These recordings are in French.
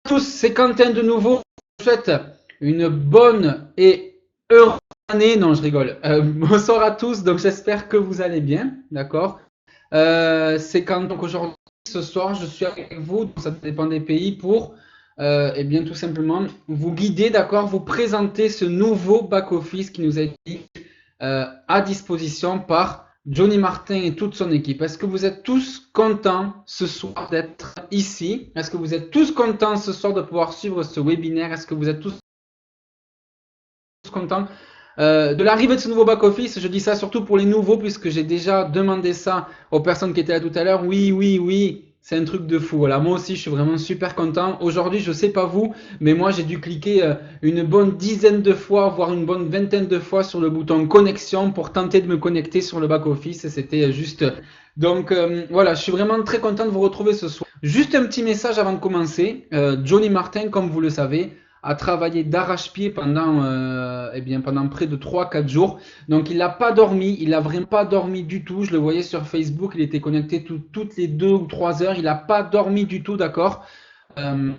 tous, c'est Quentin de nouveau. Je vous souhaite une bonne et heureuse année. Non, je rigole. Bonsoir à tous. Donc, j'espère que vous allez bien. D'accord. C'est Quentin. Donc, aujourd'hui, ce soir, je suis avec vous. Ça dépend des pays pour, eh bien, tout simplement, vous guider, d'accord, vous présenter ce nouveau back-office qui nous a été à disposition par Johnny Martin et toute son équipe. Est-ce que vous êtes tous contents ce soir d'être ici? Est-ce que vous êtes tous contents ce soir de pouvoir suivre ce webinaire? Est-ce que vous êtes tous contents de l'arrivée de ce nouveau back-office? Je dis ça surtout pour les nouveaux puisque j'ai déjà demandé ça aux personnes qui étaient là tout à l'heure. Oui, oui, oui. C'est un truc de fou. Voilà, moi aussi, je suis vraiment super content. Aujourd'hui, je sais pas vous, mais moi, j'ai dû cliquer une bonne dizaine de fois, voire une bonne vingtaine de fois sur le bouton connexion pour tenter de me connecter sur le back-office. C'était juste. Donc voilà, je suis vraiment très content de vous retrouver ce soir. Juste un petit message avant de commencer. Johnny Martin, comme vous le savez, a travaillé d'arrache-pied pendant, eh bien, pendant près de 3-4 jours. Donc il n'a pas dormi, il n'a vraiment pas dormi du tout. Je le voyais sur Facebook, il était connecté toutes les 2 ou 3 heures. Il n'a pas dormi du tout, d'accord. euh,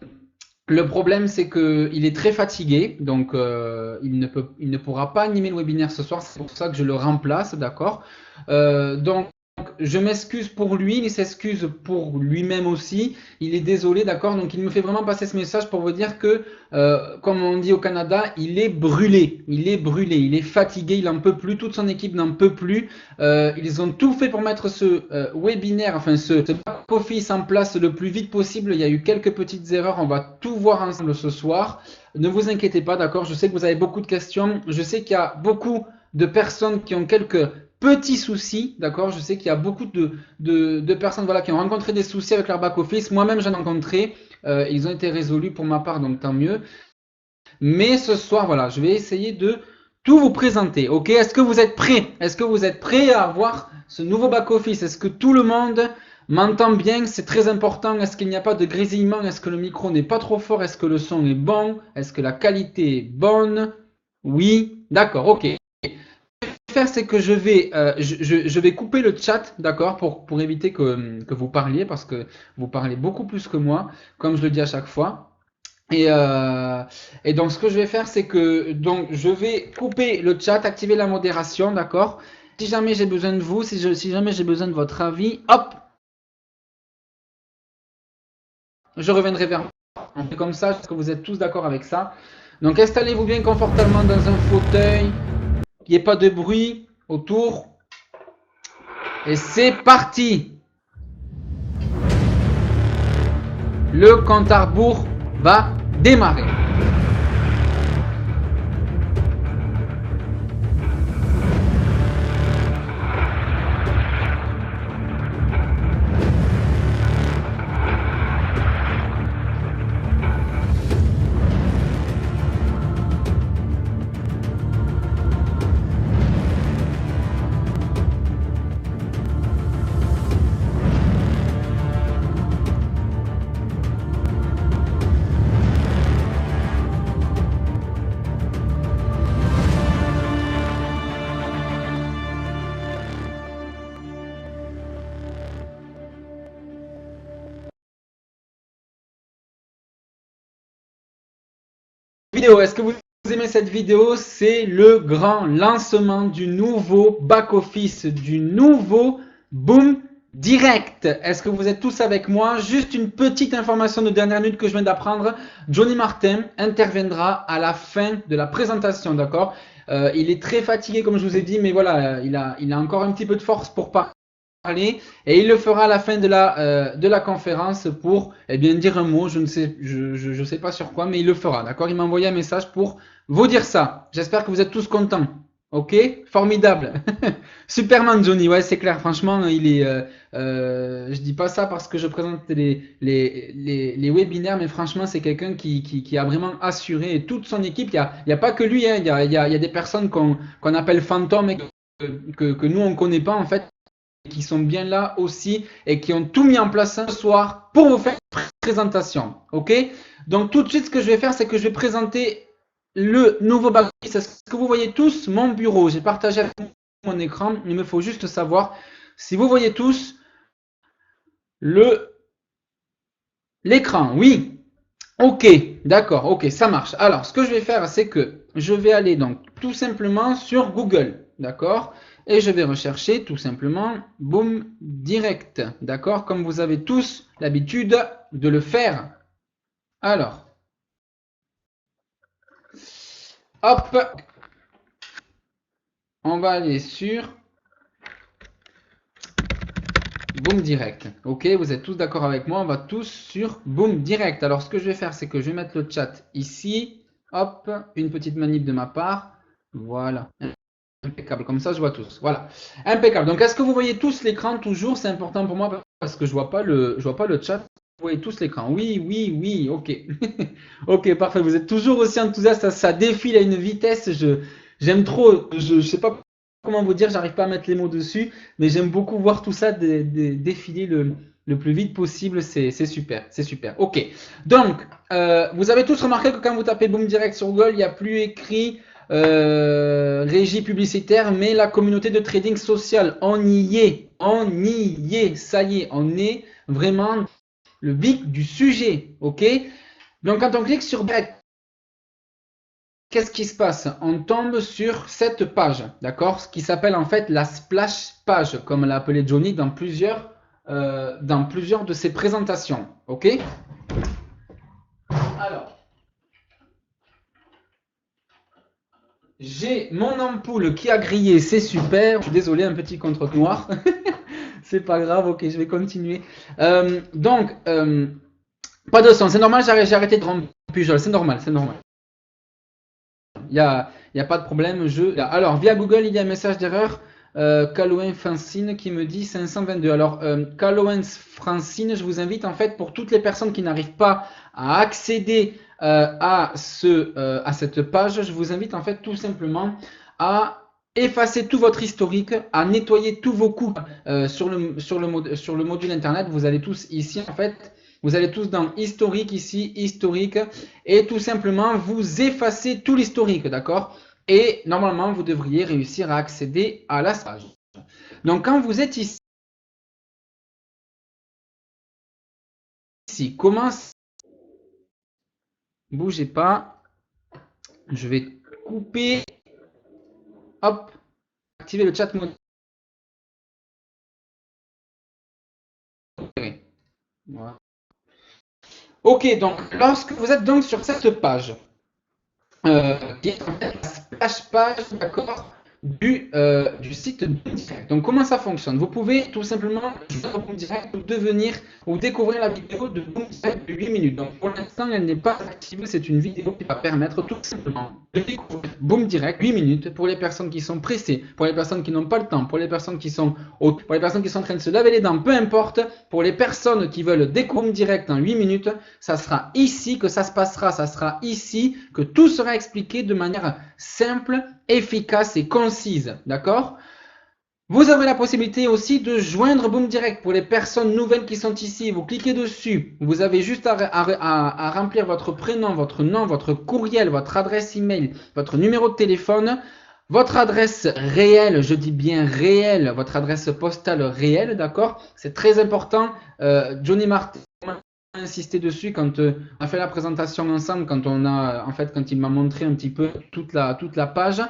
le problème, c'est qu'il est très fatigué, donc il ne pourra pas animer le webinaire ce soir. C'est pour ça que je le remplace, d'accord. Donc, je m'excuse pour lui, il s'excuse pour lui-même aussi. Il est désolé, d'accord. Donc, il me fait vraiment passer ce message pour vous dire que, comme on dit au Canada, il est brûlé. Il est brûlé, il est fatigué, il n'en peut plus. Toute son équipe n'en peut plus. Ils ont tout fait pour mettre ce webinaire, enfin ce back-office en place le plus vite possible. Il y a eu quelques petites erreurs. On va tout voir ensemble ce soir. Ne vous inquiétez pas, d'accord. Je sais que vous avez beaucoup de questions. Je sais qu'il y a beaucoup de personnes qui ont quelques petits soucis, d'accord. Je sais qu'il y a beaucoup de personnes voilà, qui ont rencontré des soucis avec leur back-office. Moi-même, j'en ai rencontré. Ils ont été résolus pour ma part, donc tant mieux. Mais ce soir, voilà, je vais essayer de tout vous présenter. Ok, est-ce que vous êtes prêts? Est-ce que vous êtes prêts à avoir ce nouveau back-office? Est-ce que tout le monde m'entend bien? C'est très important. Est-ce qu'il n'y a pas de grésillement? Est-ce que le micro n'est pas trop fort? Est-ce que le son est bon? Est-ce que la qualité est bonne? Oui, d'accord, ok. Ce que je vais faire, c'est que je vais couper le chat, d'accord, pour éviter que vous parliez, parce que vous parlez beaucoup plus que moi, comme je le dis à chaque fois. Et, euh, et donc, ce que je vais faire, c'est que donc je vais couper le chat, activer la modération, d'accord? Si jamais j'ai besoin de vous, si jamais j'ai besoin de votre avis, hop, je reviendrai vers vous. On fait comme ça, est-ce que vous êtes tous d'accord avec ça? Donc, installez-vous bien confortablement dans un fauteuil, qu'il n'y ait pas de bruit autour. Et c'est parti! Le compte à rebours va démarrer. Vidéo, est-ce que vous aimez cette vidéo? C'est le grand lancement du nouveau back-office, du nouveau Boom Direct. Est-ce que vous êtes tous avec moi? Juste une petite information de dernière minute que je viens d'apprendre. Johnny Martin interviendra à la fin de la présentation, d'accord? Il est très fatigué, comme je vous ai dit, mais voilà, il a encore un petit peu de force pour parler. Et il le fera à la fin de la conférence pour eh bien, dire un mot, je ne sais pas sur quoi, mais il le fera, d'accord? Il m'a envoyé un message pour vous dire ça. J'espère que vous êtes tous contents. Ok? Formidable. Superman Johnny, ouais, c'est clair, franchement, je dis pas ça parce que je présente les webinaires, mais franchement, c'est quelqu'un qui a vraiment assuré et toute son équipe. Il y a pas que lui, hein, il y a des personnes qu'on appelle fantômes et que nous, on connaît pas, en fait, qui sont bien là aussi et qui ont tout mis en place ce soir pour vous faire une présentation. Ok? Donc tout de suite, ce que je vais faire, c'est que je vais présenter le nouveau back-office. Est-ce que vous voyez tous mon bureau? J'ai partagé avec mon écran. Il me faut juste savoir si vous voyez tous l'écran. Oui. Ok, d'accord, ok, ça marche. Alors, ce que je vais faire, c'est que je vais aller donc tout simplement sur Google, d'accord? Et je vais rechercher tout simplement Boom Direct, d'accord? Comme vous avez tous l'habitude de le faire. Alors, hop, on va aller sur Boom Direct. Ok, vous êtes tous d'accord avec moi, on va tous sur Boom Direct. Alors, ce que je vais faire, c'est que je vais mettre le chat ici. Hop, une petite manip de ma part. Voilà. Impeccable, comme ça je vois tous. Voilà, impeccable. Donc est-ce que vous voyez tous l'écran toujours? C'est important pour moi parce que je vois pas le chat. Vous voyez tous l'écran? Oui, oui, oui. Ok, ok, parfait. Vous êtes toujours aussi enthousiaste. Ça défile à une vitesse. J'aime trop. Je sais pas comment vous dire. J'arrive pas à mettre les mots dessus, mais j'aime beaucoup voir tout ça défiler le plus vite possible. C'est super, c'est super. Ok. Donc vous avez tous remarqué que quand vous tapez Boom Direct sur Google, il n'y a plus écrit régie publicitaire, mais la communauté de trading social. On y est, ça y est, on est vraiment le vif du sujet, ok? Donc quand on clique sur Back, qu'est-ce qui se passe? On tombe sur cette page, d'accord? Ce qui s'appelle en fait la splash page, comme l'a appelé Johnny dans plusieurs de ses présentations, ok? Alors, j'ai mon ampoule qui a grillé, c'est super. Je suis désolé, un petit contre noir. C'est pas grave, ok, je vais continuer. Pas de son, c'est normal, j'ai arrêté de rendre Pujol, c'est normal, c'est normal. Il y a pas de problème. Alors, via Google, il y a un message d'erreur. Caloën Francine qui me dit 522. Alors, Caloën Francine, je vous invite en fait pour toutes les personnes qui n'arrivent pas à accéder à cette page, je vous invite en fait tout simplement à effacer tout votre historique, à nettoyer tous vos coups sur le module internet. Vous allez tous ici en fait. Vous allez tous dans historique ici, historique, et tout simplement vous effacez tout l'historique, d'accord? Et normalement, vous devriez réussir à accéder à la page. Donc, quand vous êtes ici, comment bougez pas, je vais couper, hop, activer le chat modéré. Voilà. Ok, donc lorsque vous êtes donc sur cette page, qui est en fait la splash page, d'accord, du site Boom Direct. Donc comment ça fonctionne? Vous pouvez tout simplement joindre Boom Direct ou découvrir la vidéo de Boom Direct de 8 minutes. Donc pour l'instant, elle n'est pas active. C'est une vidéo qui va permettre tout simplement de découvrir Boom Direct 8 minutes pour les personnes qui sont pressées, pour les personnes qui n'ont pas le temps, pour les personnes qui sont pour les personnes qui sont en train de se laver les dents, peu importe. Pour les personnes qui veulent découvrir Boom Direct en 8 minutes, ça sera ici que ça se passera. Ça sera ici que tout sera expliqué de manière simple, efficace et concise. D'accord? Vous avez la possibilité aussi de joindre Boom Direct pour les personnes nouvelles qui sont ici. Vous cliquez dessus. Vous avez juste à remplir votre prénom, votre nom, votre courriel, votre adresse email, votre numéro de téléphone, votre adresse réelle, je dis bien réelle, votre adresse postale réelle, d'accord? C'est très important. Johnny Martin a insisté dessus quand on a fait la présentation ensemble, quand il m'a montré un petit peu toute la page.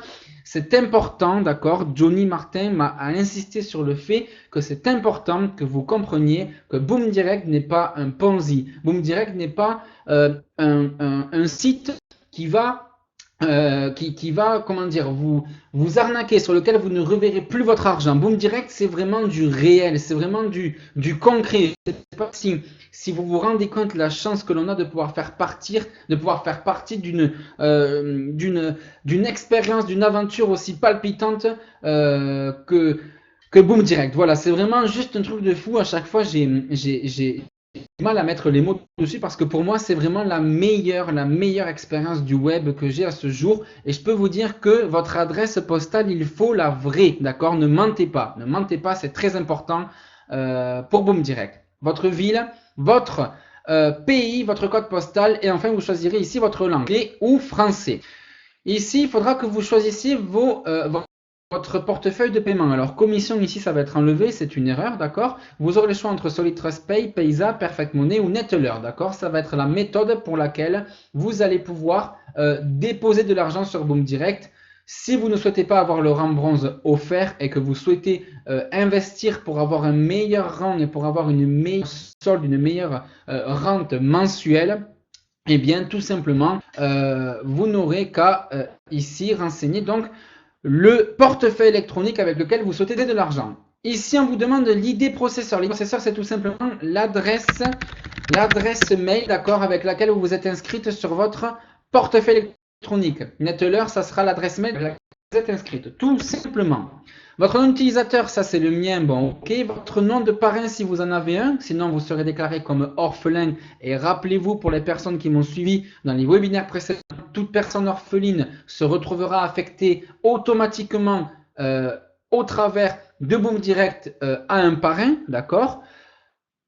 C'est important, d'accord? Johnny Martin a insisté sur le fait que c'est important que vous compreniez que Boom Direct n'est pas un Ponzi. Boom Direct n'est pas un site qui va, comment dire, vous arnaquer, sur lequel vous ne reverrez plus votre argent. Boom Direct, c'est vraiment du réel, c'est vraiment du concret. Je ne sais pas si vous vous rendez compte de la chance que l'on a de pouvoir faire partie d'une expérience, d'une aventure aussi palpitante que Boom Direct. Voilà, c'est vraiment juste un truc de fou. À chaque fois, j'ai du mal à mettre les mots dessus parce que pour moi, c'est vraiment la meilleure expérience du web que j'ai à ce jour. Et je peux vous dire que votre adresse postale, il faut la vraie, d'accord? Ne mentez pas. Ne mentez pas, c'est très important pour Boom Direct. Votre ville, votre pays, votre code postal et enfin, vous choisirez ici votre langue, anglais ou français. Ici, il faudra que vous choisissiez votre portefeuille de paiement. Alors, commission ici, ça va être enlevé, c'est une erreur, d'accord? Vous aurez le choix entre Solid Trust Pay, Payza, Perfect Money ou Neteller, d'accord? Ça va être la méthode pour laquelle vous allez pouvoir déposer de l'argent sur Boom Direct. Si vous ne souhaitez pas avoir le rang bronze offert et que vous souhaitez investir pour avoir un meilleur rang et pour avoir une meilleure solde, une meilleure rente mensuelle, eh bien, tout simplement, vous n'aurez qu'à ici renseigner donc le portefeuille électronique avec lequel vous souhaitez de l'argent. Ici, on vous demande l'ID processeur. L'ID processeur, c'est tout simplement l'adresse mail, d'accord, avec laquelle vous vous êtes inscrite sur votre portefeuille électronique. Neteller, ça sera l'adresse mail avec laquelle vous êtes inscrite, tout simplement. Votre nom d'utilisateur, ça c'est le mien, bon ok. Votre nom de parrain si vous en avez un, sinon vous serez déclaré comme orphelin. Et rappelez-vous, pour les personnes qui m'ont suivi dans les webinaires précédents, toute personne orpheline se retrouvera affectée automatiquement au travers de Boom Direct à un parrain, d'accord?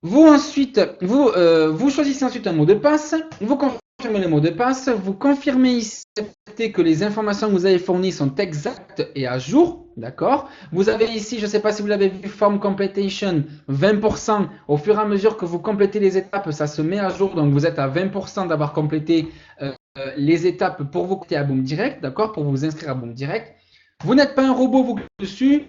Vous choisissez ensuite un mot de passe, vous confirmez le mot de passe, vous confirmez ici que les informations que vous avez fournies sont exactes et à jour, d'accord? Vous avez ici, je ne sais pas si vous l'avez vu, Form Completion, 20%. Au fur et à mesure que vous complétez les étapes, ça se met à jour, donc vous êtes à 20% d'avoir complété les étapes pour vous connecter à Boom Direct, d'accord? Pour vous inscrire à Boom Direct. Vous n'êtes pas un robot, vous cliquez dessus.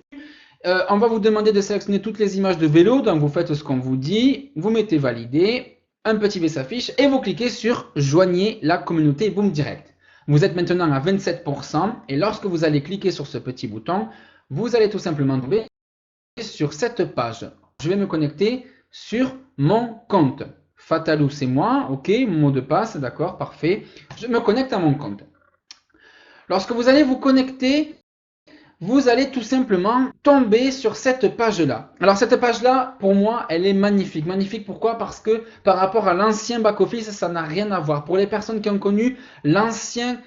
On va vous demander de sélectionner toutes les images de vélo, donc vous faites ce qu'on vous dit, vous mettez valider, un petit V s'affiche et vous cliquez sur joignez la communauté Boom Direct. Vous êtes maintenant à 27% et lorsque vous allez cliquer sur ce petit bouton, vous allez tout simplement tomber sur cette page. Je vais me connecter sur mon compte. Fatalou, c'est moi, ok, mon mot de passe, d'accord, parfait. Je me connecte à mon compte. Lorsque vous allez vous connecter, vous allez tout simplement tomber sur cette page-là. Alors cette page-là, pour moi, elle est magnifique. Magnifique pourquoi? Parce que par rapport à l'ancien back-office, ça n'a rien à voir. Pour les personnes qui ont connu l'ancien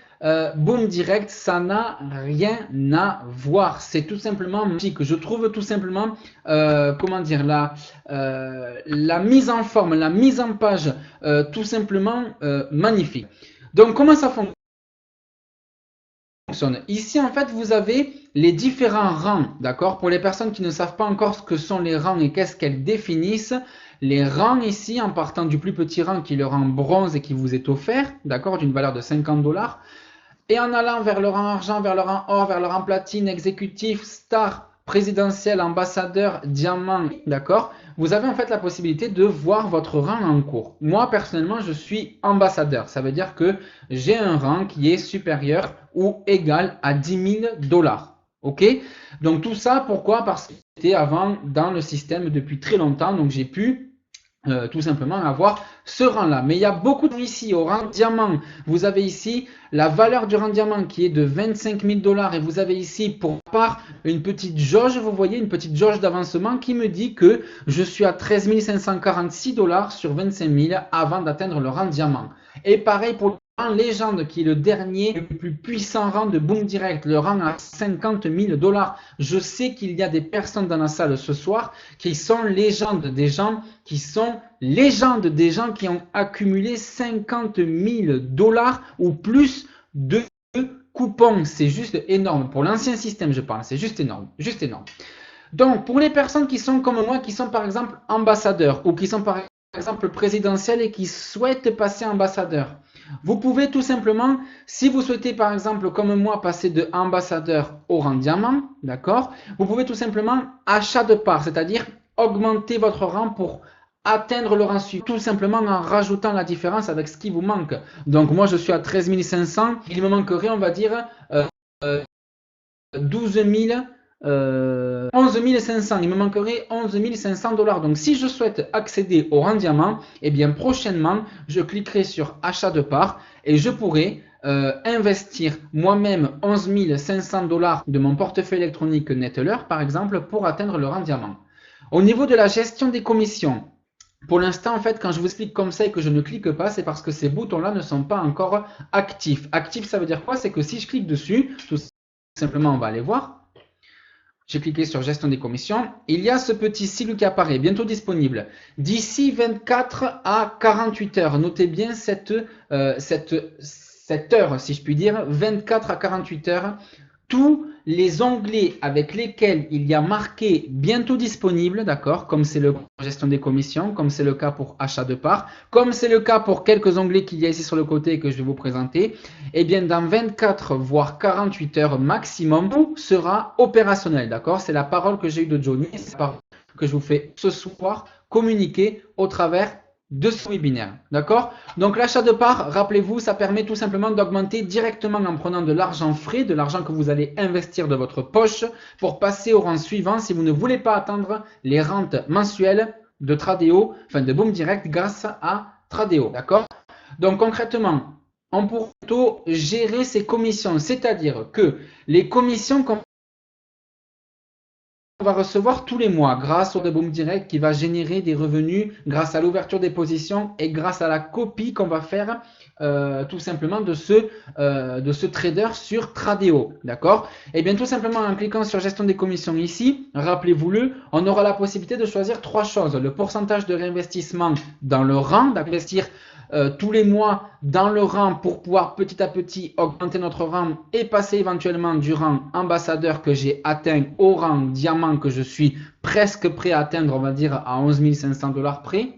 Boom Direct, ça n'a rien à voir. C'est tout simplement magique. Je trouve tout simplement, comment dire, la mise en forme, la mise en page, tout simplement magnifique. Donc comment ça fonctionne? Ici, en fait, vous avez les différents rangs, d'accord? Pour les personnes qui ne savent pas encore ce que sont les rangs et qu'est-ce qu'elles définissent, les rangs ici, en partant du plus petit rang qui est le rang bronze et qui vous est offert, d'accord, d'une valeur de 50 $, et en allant vers le rang argent, vers le rang or, vers le rang platine, exécutif, star, présidentiel, ambassadeur, diamant, d'accord? Vous avez en fait la possibilité de voir votre rang en cours. Moi, personnellement, je suis ambassadeur. Ça veut dire que j'ai un rang qui est supérieur ou égal à 10 000 $. Ok? Donc tout ça, pourquoi? Parce que j'étais avant dans le système depuis très longtemps. Donc j'ai pu tout simplement avoir ce rang-là. Mais il y a beaucoup de ici au rang diamant. Vous avez ici la valeur du rang diamant qui est de 25 000 $ et vous avez ici pour part une petite jauge, vous voyez, une petite jauge d'avancement qui me dit que je suis à 13 546 $ sur 25 000 avant d'atteindre le rang diamant. Et pareil pour le rang légende qui est le dernier, le plus puissant rang de Boom Direct, le rang à 50 000 $. Je sais qu'il y a des personnes dans la salle ce soir qui sont légendes, des gens qui sont légendes, des gens qui ont accumulé 50 000 $ ou plus de coupons. C'est juste énorme. Pour l'ancien système, je parle, c'est juste énorme, juste énorme. Donc, pour les personnes qui sont comme moi, qui sont par exemple ambassadeurs ou qui sont par exemple présidentielles et qui souhaitent passer ambassadeur, vous pouvez tout simplement, si vous souhaitez par exemple comme moi passer de ambassadeur au rang diamant, d'accord, vous pouvez tout simplement achat de parts, c'est-à-dire augmenter votre rang pour atteindre le rang suivant, tout simplement en rajoutant la différence avec ce qui vous manque. Donc moi je suis à 13 500, il me manquerait on va dire 12 000, 11 500, il me manquerait 11 500 $. Donc si je souhaite accéder au rang diamant, eh bien prochainement, je cliquerai sur achat de parts et je pourrai investir moi-même 11 500 $ de mon portefeuille électronique Neteller, par exemple, pour atteindre le rang diamant. Au niveau de la gestion des commissions, pour l'instant, en fait, quand je vous explique comme ça et que je ne clique pas, c'est parce que ces boutons-là ne sont pas encore actifs. Actif, ça veut dire quoi? C'est que si je clique dessus, tout simplement, on va aller voir. J'ai cliqué sur gestion des commissions. Il y a ce petit sigle qui apparaît, bientôt disponible. D'ici 24 à 48 heures. Notez bien cette heure, si je puis dire, 24 à 48 heures. tous les onglets avec lesquels il y a marqué bientôt disponible, d'accord, comme c'est le cas pour gestion des commissions, comme c'est le cas pour achat de parts, comme c'est le cas pour quelques onglets qu'il y a ici sur le côté et que je vais vous présenter, eh bien dans 24 voire 48 heures maximum, tout sera opérationnel, d'accord. C'est la parole que j'ai eue de Johnny, c'est la parole que je vous fais ce soir communiquer au travers de ce webinaire, d'accord. Donc l'achat de parts, rappelez-vous, ça permet tout simplement d'augmenter directement en prenant de l'argent frais, de l'argent que vous allez investir de votre poche pour passer au rang suivant si vous ne voulez pas attendre les rentes mensuelles de Tradeo, enfin de Boom Direct grâce à Tradeo, d'accord. Donc concrètement, on pourra plutôt gérer ces commissions, c'est-à-dire que les commissions qu'on va recevoir tous les mois grâce au Boom Direct qui va générer des revenus grâce à l'ouverture des positions et grâce à la copie qu'on va faire tout simplement de ce trader sur Tradeo, d'accord. Et bien tout simplement en cliquant sur gestion des commissions ici, rappelez-vous-le, on aura la possibilité de choisir trois choses: le pourcentage de réinvestissement dans le rang, d'investir tous les mois dans le rang pour pouvoir petit à petit augmenter notre rang et passer éventuellement du rang ambassadeur que j'ai atteint au rang diamant que je suis presque prêt à atteindre, on va dire à 11 500 $ près.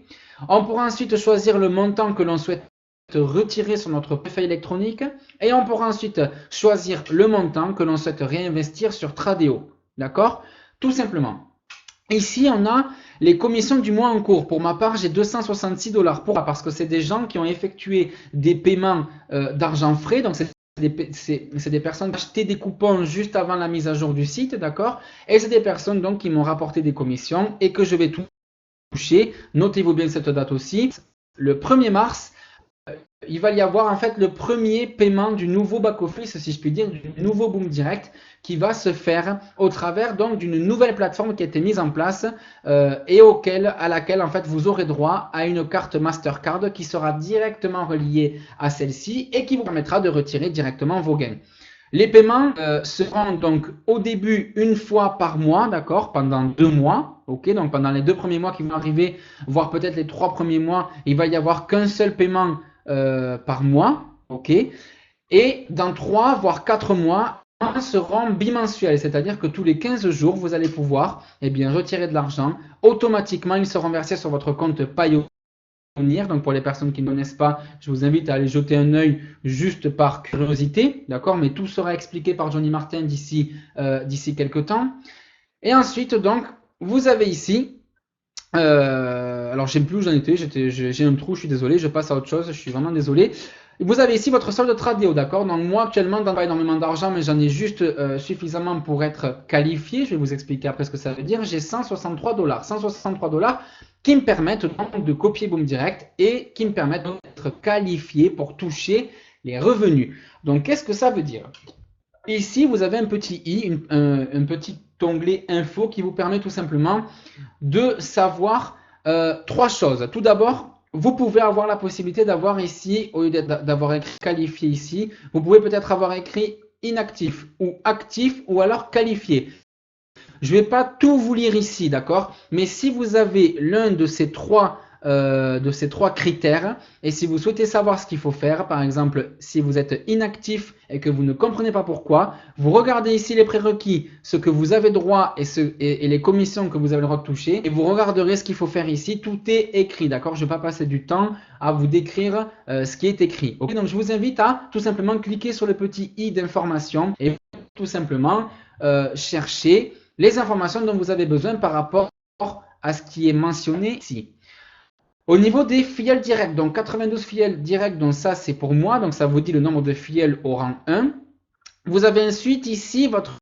On pourra ensuite choisir le montant que l'on souhaite retirer sur notre portefeuille électronique et on pourra ensuite choisir le montant que l'on souhaite réinvestir sur Tradeo, d'accord, tout simplement. Ici, on a les commissions du mois en cours. Pour ma part, j'ai 266 $. Pourquoi? Parce que c'est des gens qui ont effectué des paiements d'argent frais. Donc, c'est des personnes qui ont acheté des coupons juste avant la mise à jour du site, d'accord? Et c'est des personnes donc qui m'ont rapporté des commissions et que je vais toucher. Notez-vous bien cette date aussi. Le 1er mars, il va y avoir en fait le premier paiement du nouveau back-office, si je puis dire, du nouveau Boom Direct qui va se faire au travers donc d'une nouvelle plateforme qui a été mise en place et à laquelle en fait vous aurez droit à une carte Mastercard qui sera directement reliée à celle-ci et qui vous permettra de retirer directement vos gains. Les paiements seront donc au début une fois par mois, d'accord, pendant 2 mois, ok, donc pendant les 2 premiers mois qui vont arriver, voire peut-être les 3 premiers mois, il va y avoir qu'un seul paiement par mois, ok, et dans 3 voire 4 mois, seront bimensuels, c'est-à-dire que tous les 15 jours, vous allez pouvoir retirer de l'argent. Automatiquement, ils seront versés sur votre compte Payoneer. Donc pour les personnes qui ne connaissent pas, je vous invite à aller jeter un œil juste par curiosité, d'accord, mais tout sera expliqué par Johnny Martin d'ici quelques temps. Et ensuite, donc, vous avez ici, alors je ne sais plus où j'en étais, j'ai un trou, je suis désolé, je passe à autre chose, je suis vraiment désolé. Vous avez ici votre solde Tradeo, d'accord. Donc moi actuellement, je n'ai pas énormément d'argent, mais j'en ai juste suffisamment pour être qualifié. Je vais vous expliquer après ce que ça veut dire. J'ai 163 $. 163 $ qui me permettent donc de copier Boom Direct et qui me permettent d'être qualifié pour toucher les revenus. Donc qu'est-ce que ça veut dire? Ici, vous avez un petit i, un petit onglet info qui vous permet tout simplement de savoir 3 choses. Tout d'abord, vous pouvez avoir la possibilité d'avoir ici, au lieu d'avoir écrit qualifié ici, vous pouvez peut-être avoir écrit inactif ou actif ou alors qualifié. Je ne vais pas tout vous lire ici, d'accord? Mais si vous avez l'un de ces trois critères et si vous souhaitez savoir ce qu'il faut faire, par exemple, si vous êtes inactif et que vous ne comprenez pas pourquoi, vous regardez ici les prérequis, ce que vous avez droit et les commissions que vous avez le droit de toucher et vous regarderez ce qu'il faut faire ici. Tout est écrit, d'accord? Je ne vais pas passer du temps à vous décrire ce qui est écrit. Okay, donc je vous invite à tout simplement cliquer sur le petit i d'information et tout simplement chercher les informations dont vous avez besoin par rapport à ce qui est mentionné ici. Au niveau des filiales directes, donc 92 filiales directes, donc ça c'est pour moi, donc ça vous dit le nombre de filiales au rang 1. Vous avez ensuite ici votre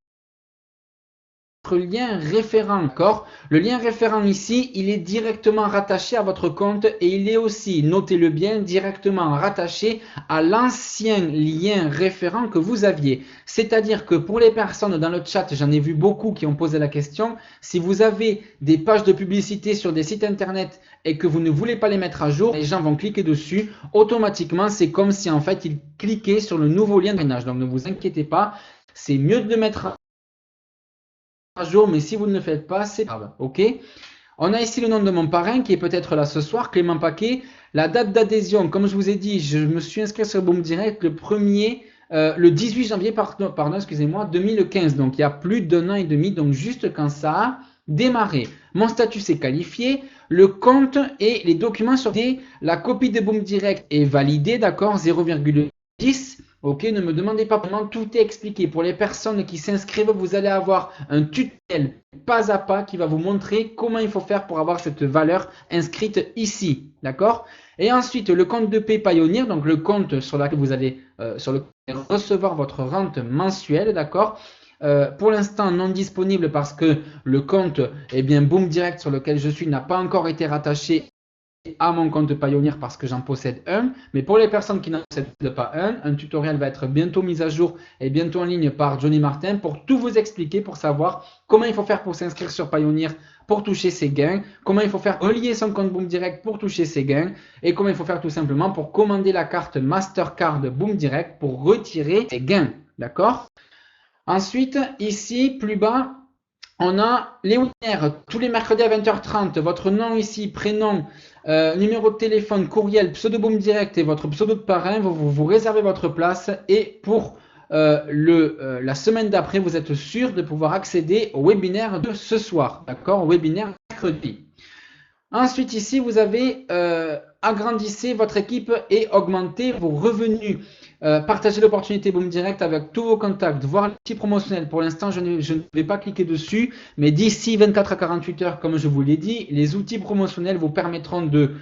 lien référent, d'accord? Le lien référent ici, il est directement rattaché à votre compte et il est aussi, notez-le bien, directement rattaché à l'ancien lien référent que vous aviez. C'est-à-dire que pour les personnes dans le chat, j'en ai vu beaucoup qui ont posé la question, si vous avez des pages de publicité sur des sites internet et que vous ne voulez pas les mettre à jour, les gens vont cliquer dessus, automatiquement, c'est comme si en fait ils cliquaient sur le nouveau lien de drainage. Donc ne vous inquiétez pas, c'est mieux de le mettre à jour, mais si vous ne le faites pas, c'est grave, ok? On a ici le nom de mon parrain qui est peut-être là ce soir, Clément Paquet. La date d'adhésion, comme je vous ai dit, je me suis inscrit sur Boom Direct le 1er le 18 janvier, pardon, excusez-moi, 2015. Donc, il y a plus d'un an et demi, donc juste quand ça a démarré. Mon statut s'est qualifié, le compte et les documents sont validés, la copie de Boom Direct est validée, d'accord, 0,10. Ok, ne me demandez pas comment, tout est expliqué. Pour les personnes qui s'inscrivent, vous allez avoir un tutoriel pas à pas qui va vous montrer comment il faut faire pour avoir cette valeur inscrite ici, d'accord? Et ensuite, le compte de paie Payoneer, donc le compte sur lequel vous allez recevoir votre rente mensuelle, d'accord? Pour l'instant, non disponible parce que le compte, eh bien, Boom Direct sur lequel je suis n'a pas encore été rattaché à mon compte Payoneer parce que j'en possède un. Mais pour les personnes qui n'en possèdent pas un tutoriel va être bientôt mis à jour et bientôt en ligne par Johnny Martin pour tout vous expliquer, pour savoir comment il faut faire pour s'inscrire sur Payoneer pour toucher ses gains, comment il faut faire relier son compte Boom Direct pour toucher ses gains et comment il faut faire tout simplement pour commander la carte Mastercard Boom Direct pour retirer ses gains. D'accord? Ensuite, ici, plus bas, on a les webinaires tous les mercredis à 20h30. Votre nom ici, prénom, numéro de téléphone, courriel, pseudo Boom Direct et votre pseudo de parrain. Vous réservez votre place et pour la semaine d'après, vous êtes sûr de pouvoir accéder au webinaire de ce soir. D'accord? Au webinaire mercredi. Ensuite, ici, vous avez agrandissez votre équipe et augmentez vos revenus. Partagez l'opportunité Boom Direct avec tous vos contacts, voir l'outil promotionnel. Pour l'instant, je ne vais pas cliquer dessus, mais d'ici 24 à 48 heures, comme je vous l'ai dit, les outils promotionnels vous permettront de,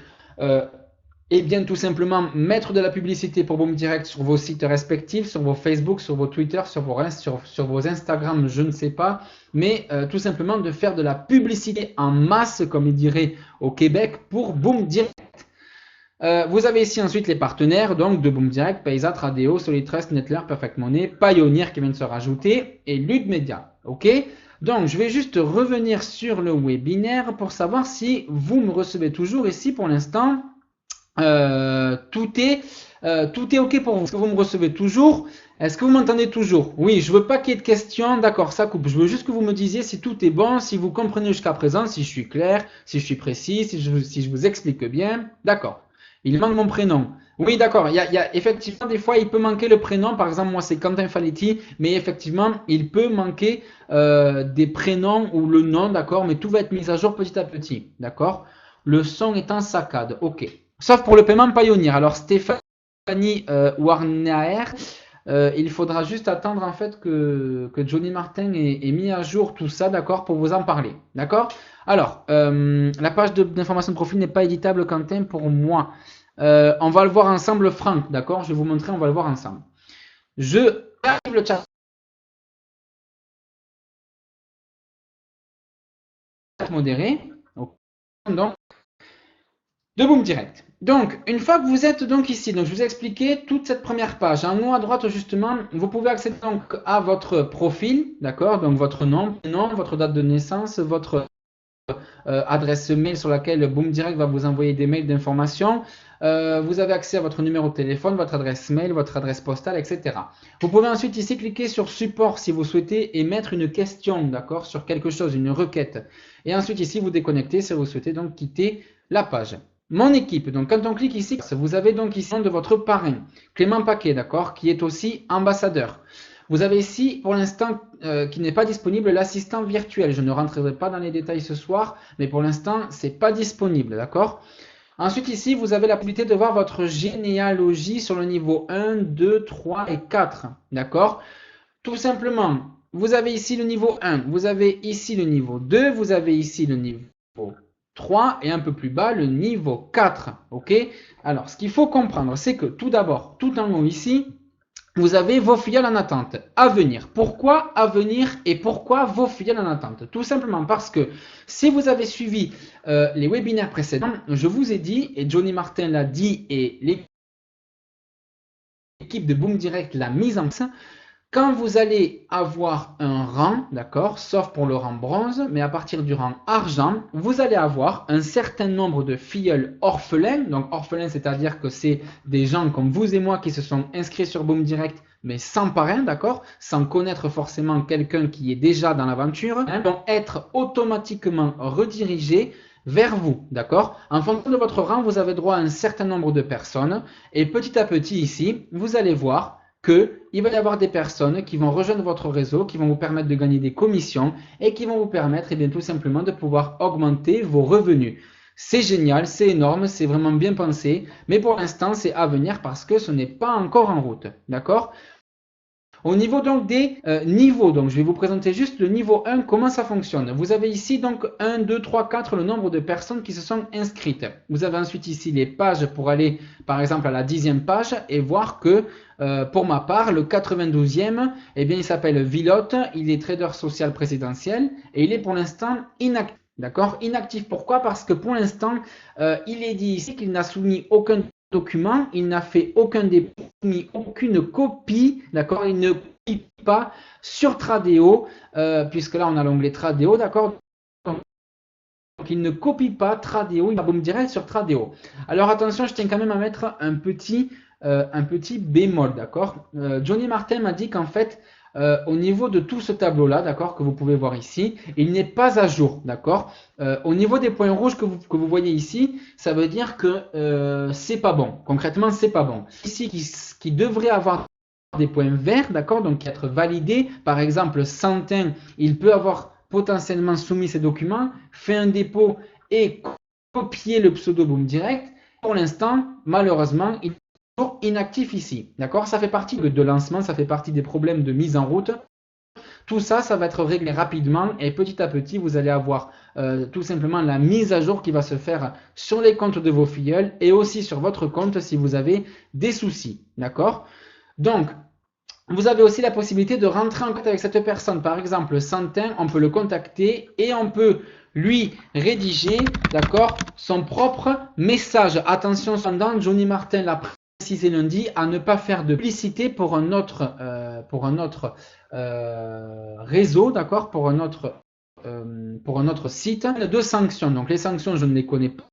eh bien, tout simplement mettre de la publicité pour Boom Direct sur vos sites respectifs, sur vos Facebook, sur vos Twitter, sur vos Instagram, je ne sais pas, mais tout simplement de faire de la publicité en masse, comme il dirait au Québec, pour Boom Direct. Vous avez ici ensuite les partenaires donc de Boom Direct, Paysat, Radeo, Solitrust, Nettler, Perfect Money, Payoneer qui vient de se rajouter et Lud Media. Ok? Donc je vais juste revenir sur le webinaire pour savoir si vous me recevez toujours et si pour l'instant tout est ok pour vous. Est-ce que vous me recevez toujours? Est-ce que vous m'entendez toujours? Oui, je veux pas qu'il y ait de questions. D'accord, ça coupe. Je veux juste que vous me disiez si tout est bon, si vous comprenez jusqu'à présent, si je suis clair, si je suis précis, si je vous explique bien. D'accord. Il manque mon prénom. Oui, d'accord. Il y a effectivement des fois, il peut manquer le prénom. Par exemple, moi, c'est Quentin Faletti, mais effectivement, il peut manquer des prénoms ou le nom, d'accord. Mais tout va être mis à jour petit à petit, d'accord. Le son est en saccade, ok. Sauf pour le paiement Payoneer. Alors, Stéphanie Warner, il faudra juste attendre en fait que Johnny Martin ait mis à jour tout ça, d'accord, pour vous en parler, d'accord. Alors, la page d'information de profil n'est pas éditable, Quentin, pour moi. On va le voir ensemble, Franck, d'accord. Je vais vous montrer, on va le voir ensemble. Je active le chat modéré, donc, de Boom Direct. Donc, une fois que vous êtes donc ici, donc je vous ai expliqué toute cette première page. En haut à droite, justement, vous pouvez accéder donc à votre profil, d'accord. Donc, votre nom, prénom, votre date de naissance, votre adresse mail sur laquelle Boom Direct va vous envoyer des mails d'information. Vous avez accès à votre numéro de téléphone, votre adresse mail, votre adresse postale, etc. Vous pouvez ensuite ici cliquer sur support si vous souhaitez émettre une question, d'accord, sur quelque chose, une requête. Et ensuite ici vous déconnectez si vous souhaitez donc quitter la page. Mon équipe, donc quand on clique ici, vous avez donc ici le nom de votre parrain, Clément Paquet, d'accord, qui est aussi ambassadeur. Vous avez ici, pour l'instant, qui n'est pas disponible, l'assistant virtuel. Je ne rentrerai pas dans les détails ce soir, mais pour l'instant, ce n'est pas disponible, d'accord? Ensuite, ici, vous avez la possibilité de voir votre généalogie sur le niveau 1, 2, 3 et 4, d'accord? Tout simplement, vous avez ici le niveau 1, vous avez ici le niveau 2, vous avez ici le niveau 3 et un peu plus bas le niveau 4, ok? Alors, ce qu'il faut comprendre, c'est que tout d'abord, tout en haut ici, vous avez vos filiales en attente à venir. Pourquoi à venir et pourquoi vos filiales en attente? Tout simplement parce que si vous avez suivi les webinaires précédents, je vous ai dit, et Johnny Martin l'a dit, et l'équipe de Boom Direct l'a mise en place, quand vous allez avoir un rang, d'accord, sauf pour le rang bronze, mais à partir du rang argent, vous allez avoir un certain nombre de filleuls orphelins. Donc orphelins, c'est-à-dire que c'est des gens comme vous et moi qui se sont inscrits sur Boom Direct, mais sans parrain, d'accord, sans connaître forcément quelqu'un qui est déjà dans l'aventure, vont être automatiquement redirigés vers vous, d'accord. En fonction de votre rang, vous avez droit à un certain nombre de personnes, et petit à petit ici, vous allez voir qu'il va y avoir des personnes qui vont rejoindre votre réseau, qui vont vous permettre de gagner des commissions et qui vont vous permettre eh bien, tout simplement de pouvoir augmenter vos revenus. C'est génial, c'est énorme, c'est vraiment bien pensé, mais pour l'instant, c'est à venir parce que ce n'est pas encore en route. D'accord? Au niveau donc des niveaux, donc je vais vous présenter juste le niveau 1, comment ça fonctionne. Vous avez ici donc 1, 2, 3, 4, le nombre de personnes qui se sont inscrites. Vous avez ensuite ici les pages pour aller par exemple à la 10e page et voir que pour ma part, le 92e, eh bien, il s'appelle Vilotte, il est trader social présidentiel et il est pour l'instant inactif. D'accord? Inactif, pourquoi? Parce que pour l'instant, il est dit ici qu'il n'a soumis aucun document, il n'a fait aucun dépôt, ni aucune copie, d'accord? Il ne copie pas sur Tradeo, puisque là on a l'onglet Tradeo, d'accord? Donc il ne copie pas Tradeo, il va boom direct sur Tradeo. Alors attention, je tiens quand même à mettre un petit bémol, d'accord? Johnny Martin m'a dit qu'en fait, au niveau de tout ce tableau-là, d'accord, que vous pouvez voir ici, il n'est pas à jour, d'accord? Au niveau des points rouges que vous voyez ici, ça veut dire que c'est pas bon. Concrètement, c'est pas bon. Ici, qui devrait avoir des points verts, d'accord, donc être validé. Par exemple, Santin, il peut avoir potentiellement soumis ses documents, fait un dépôt et copié le pseudo boom direct. Pour l'instant, malheureusement, il inactif ici. D'accord? Ça fait partie de lancement, ça fait partie des problèmes de mise en route. Tout ça, ça va être réglé rapidement et petit à petit, vous allez avoir tout simplement la mise à jour qui va se faire sur les comptes de vos filleuls et aussi sur votre compte si vous avez des soucis. D'accord? Donc, vous avez aussi la possibilité de rentrer en contact avec cette personne. Par exemple, Santin, on peut le contacter et on peut lui rédiger, d'accord, son propre message. Attention, cependant, Johnny Martin l'a précisé lundi, à ne pas faire de publicité pour un autre réseau, d'accord, pour un autre site de sanctions. Donc les sanctions, je ne les connais pas.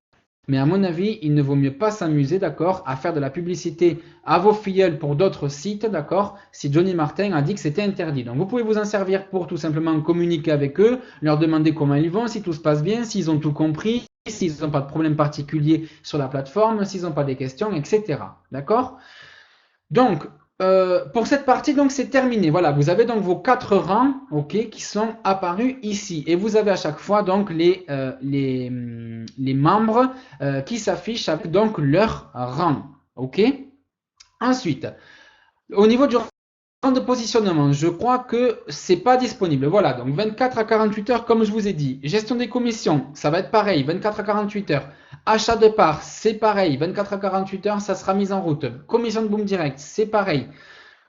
Mais à mon avis, il ne vaut mieux pas s'amuser, d'accord, à faire de la publicité à vos filleuls pour d'autres sites, d'accord, si Johnny Martin a dit que c'était interdit. Donc vous pouvez vous en servir pour tout simplement communiquer avec eux, leur demander comment ils vont, si tout se passe bien, s'ils ont tout compris, s'ils n'ont pas de problème particulier sur la plateforme, s'ils n'ont pas des questions, etc. D'accord? Donc, pour cette partie, donc c'est terminé. Voilà, vous avez donc vos 4 rangs, ok, qui sont apparus ici, et vous avez à chaque fois donc les membres qui s'affichent avec donc leur rang, ok. Ensuite, au niveau du rang de positionnement, je crois que c'est pas disponible. Voilà, donc 24 à 48 heures, comme je vous ai dit. Gestion des commissions, ça va être pareil, 24 à 48 heures. Achat de parts, c'est pareil, 24 à 48 heures, ça sera mis en route. Commission de boom direct, c'est pareil.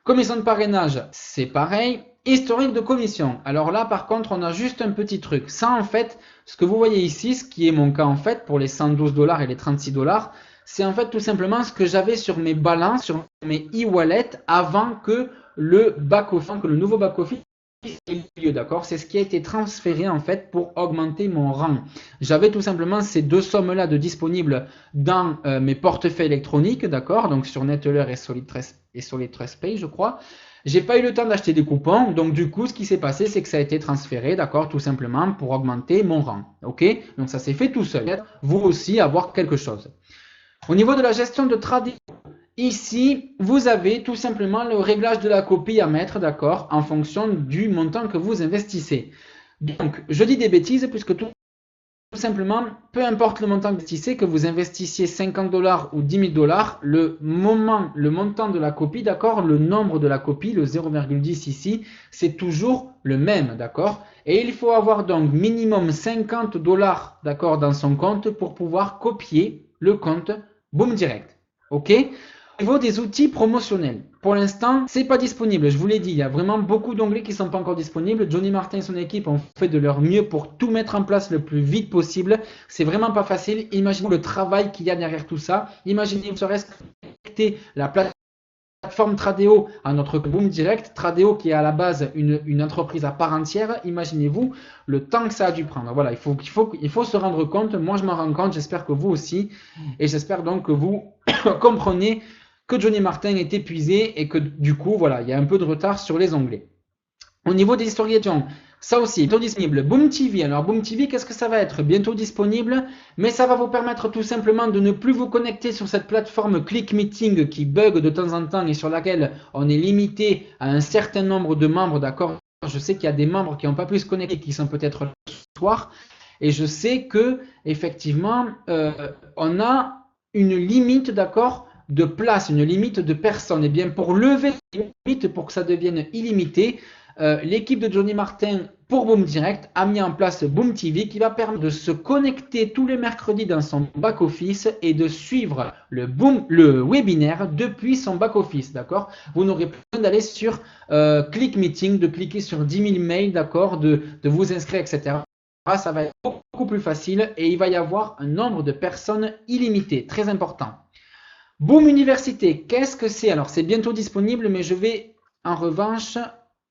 Commission de parrainage, c'est pareil. Historique de commission. Alors là, par contre, on a juste un petit truc. Ça, en fait, ce que vous voyez ici, ce qui est mon cas en fait, pour les 112 $ et les 36 $, c'est en fait tout simplement ce que j'avais sur mes balances, sur mes e-wallets avant que le back-office, que le nouveau back-office ait lieu, d'accord? C'est ce qui a été transféré en fait pour augmenter mon rang. J'avais tout simplement ces deux sommes-là de disponibles dans mes portefeuilles électroniques, d'accord? Donc sur Neteller et Solid Trust Pay, je crois. J'ai pas eu le temps d'acheter des coupons, donc du coup, ce qui s'est passé, c'est que ça a été transféré, d'accord, tout simplement pour augmenter mon rang, ok? Donc ça s'est fait tout seul. Vous aussi avoir quelque chose. Au niveau de la gestion de trading, ici, vous avez tout simplement le réglage de la copie à mettre, d'accord, en fonction du montant que vous investissez. Donc, je dis des bêtises puisque tout simplement, peu importe le montant que vous investissiez 50 $ ou 10 000 $, le montant de la copie, d'accord, le nombre de la copie, le 0,10 ici, c'est toujours le même, d'accord. Et il faut avoir donc minimum 50 $, d'accord, dans son compte pour pouvoir copier le compte Boom Direct, ok. Au niveau des outils promotionnels, pour l'instant, c'est pas disponible. Je vous l'ai dit, il y a vraiment beaucoup d'onglets qui sont pas encore disponibles. Johnny Martin et son équipe ont fait de leur mieux pour tout mettre en place le plus vite possible. C'est vraiment pas facile. Imaginez le travail qu'il y a derrière tout ça. Imaginez, serait-ce connecter la plateforme Tradeo à notre Boom Direct. Tradeo qui est à la base une entreprise à part entière. Imaginez-vous le temps que ça a dû prendre. Voilà, il faut se rendre compte. Moi, je m'en rends compte. J'espère que vous aussi. Et j'espère donc que vous comprenez que Johnny Martin est épuisé et que du coup, voilà, il y a un peu de retard sur les onglets. Au niveau des historiations, Ça aussi, bientôt disponible. Boom TV. Alors Boom TV, qu'est-ce que ça va être? Bientôt disponible, mais ça va vous permettre tout simplement de ne plus vous connecter sur cette plateforme Click Meeting qui bug de temps en temps et sur laquelle on est limité à un certain nombre de membres, d'accord? Je sais qu'il y a des membres qui n'ont pas pu se connecter, qui sont peut-être ce soir, et je sais que effectivement, on a une limite, d'accord, de place, une limite de personnes. Et bien pour lever la limite, pour que ça devienne illimité, l'équipe de Johnny Martin pour Boom Direct a mis en place Boom TV qui va permettre de se connecter tous les mercredis dans son back-office et de suivre le webinaire depuis son back-office, d'accord? Vous n'aurez plus besoin d'aller sur Click Meeting, de cliquer sur 10 000 mails, d'accord, de vous inscrire, etc. Ça va être beaucoup plus facile et il va y avoir un nombre de personnes illimité, très important. Boom Université, qu'est-ce que c'est? Alors c'est bientôt disponible, mais je vais en revanche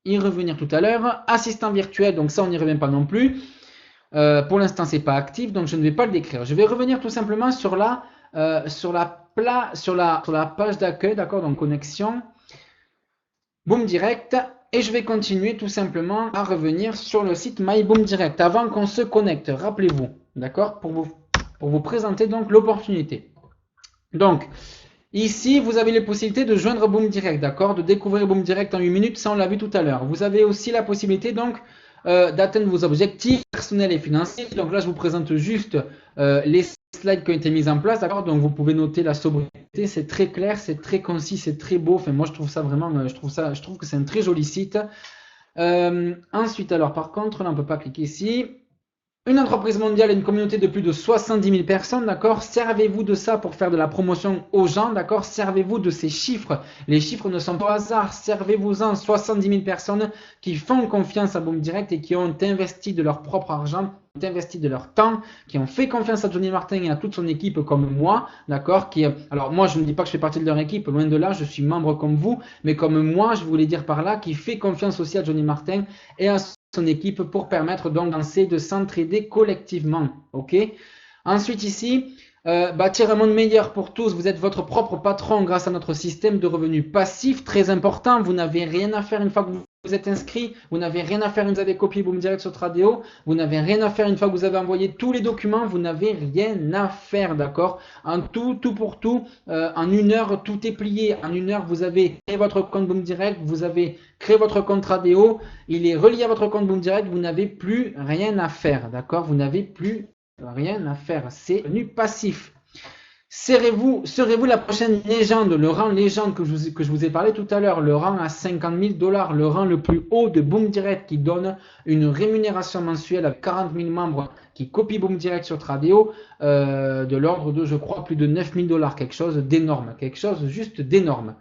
y revenir tout à l'heure. Assistant virtuel, donc ça on n'y revient pas non plus. Pour l'instant c'est pas actif, donc je ne vais pas le décrire. Je vais revenir tout simplement sur la page d'accueil, d'accord, donc connexion, Boom Direct, et je vais continuer tout simplement à revenir sur le site My Boom Direct avant qu'on se connecte. Rappelez-vous, d'accord, pour vous présenter donc l'opportunité. Donc ici, vous avez les possibilités de joindre Boom Direct, d'accord, de découvrir Boom Direct en 8 minutes, ça on l'a vu tout à l'heure. Vous avez aussi la possibilité donc d'atteindre vos objectifs personnels et financiers. Donc là, je vous présente juste les slides qui ont été mis en place, d'accord. Donc vous pouvez noter la sobriété, c'est très clair, c'est très concis, c'est très beau. Enfin, moi, je trouve ça vraiment, je trouve que c'est un très joli site. Ensuite, alors par contre, là, on ne peut pas cliquer ici. Une entreprise mondiale et une communauté de plus de 70 000 personnes, d'accord? Servez-vous de ça pour faire de la promotion aux gens, d'accord? Servez-vous de ces chiffres. Les chiffres ne sont pas au hasard. Servez-vous-en 70 000 personnes qui font confiance à Boom Direct et qui ont investi de leur propre argent, ont investi de leur temps, qui ont fait confiance à Johnny Martin et à toute son équipe comme moi, d'accord? Alors moi, je ne dis pas que je fais partie de leur équipe, loin de là, je suis membre comme vous, mais comme moi, je voulais dire par là, qui fait confiance aussi à Johnny Martin et à son équipe pour permettre donc de s'entraider collectivement. Ok. Ensuite ici, bâtir un monde meilleur pour tous. Vous êtes votre propre patron grâce à notre système de revenus passifs, très important. Vous n'avez rien à faire une fois que vous êtes inscrit. Vous n'avez rien à faire une fois que vous avez copié Boom Direct sur Tradeo. Vous n'avez rien à faire une fois que vous avez envoyé tous les documents. Vous n'avez rien à faire, d'accord? En tout pour tout, en 1 heure, tout est plié. En 1 heure, vous avez créé votre compte Boom Direct. Vous avez créé votre compte Tradeo. Il est relié à votre compte Boom Direct. Vous n'avez plus rien à faire, d'accord? Vous n'avez plus rien à faire. C'est revenu passif. Serez-vous la prochaine légende, le rang légende que je vous ai parlé tout à l'heure, le rang à 50 000 $, le rang le plus haut de Boom Direct qui donne une rémunération mensuelle avec 40 000 membres qui copient Boom Direct sur Tradeo, de l'ordre de, je crois, plus de 9 000 $, quelque chose d'énorme, quelque chose juste d'énorme.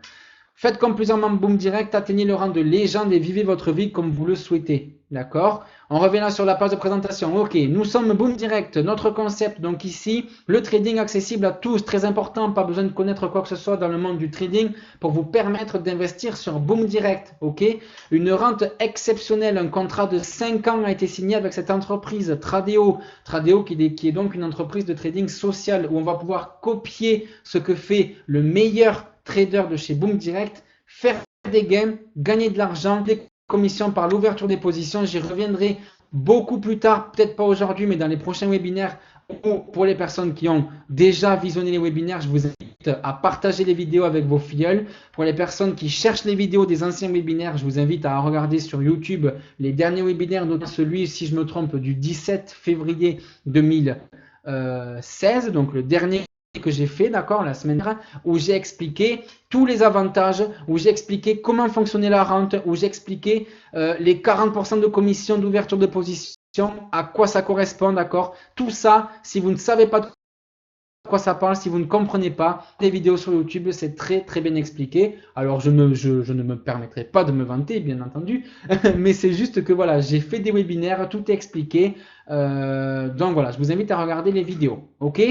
Faites comme plusieurs membres Boom Direct, atteignez le rang de légende et vivez votre vie comme vous le souhaitez. D'accord? On revient là sur la page de présentation. Ok, nous sommes Boom Direct. Notre concept, donc ici, le trading accessible à tous, très important. Pas besoin de connaître quoi que ce soit dans le monde du trading pour vous permettre d'investir sur Boom Direct. Ok? Une rente exceptionnelle, un contrat de 5 ans a été signé avec cette entreprise Tradeo. Tradeo qui est donc une entreprise de trading social où on va pouvoir copier ce que fait le meilleur trader de chez Boom Direct, faire des gains, gagner de l'argent, des commissions par l'ouverture des positions. J'y reviendrai beaucoup plus tard, peut-être pas aujourd'hui, mais dans les prochains webinaires. Ou pour les personnes qui ont déjà visionné les webinaires, je vous invite à partager les vidéos avec vos filleuls. Pour les personnes qui cherchent les vidéos des anciens webinaires, je vous invite à regarder sur YouTube les derniers webinaires, notamment celui, si je me trompe, du 17 février 2016, donc le dernier que j'ai fait, d'accord, la semaine dernière, où j'ai expliqué tous les avantages, où j'ai expliqué comment fonctionnait la rente, où j'ai expliqué les 40% de commission d'ouverture de position, à quoi ça correspond, d'accord. Tout ça, si vous ne savez pas de quoi ça parle, si vous ne comprenez pas, les vidéos sur YouTube, c'est très très bien expliqué. Alors je ne me permettrai pas de me vanter, bien entendu, mais c'est juste que voilà, j'ai fait des webinaires, tout est expliqué. Donc voilà, je vous invite à regarder les vidéos, ok.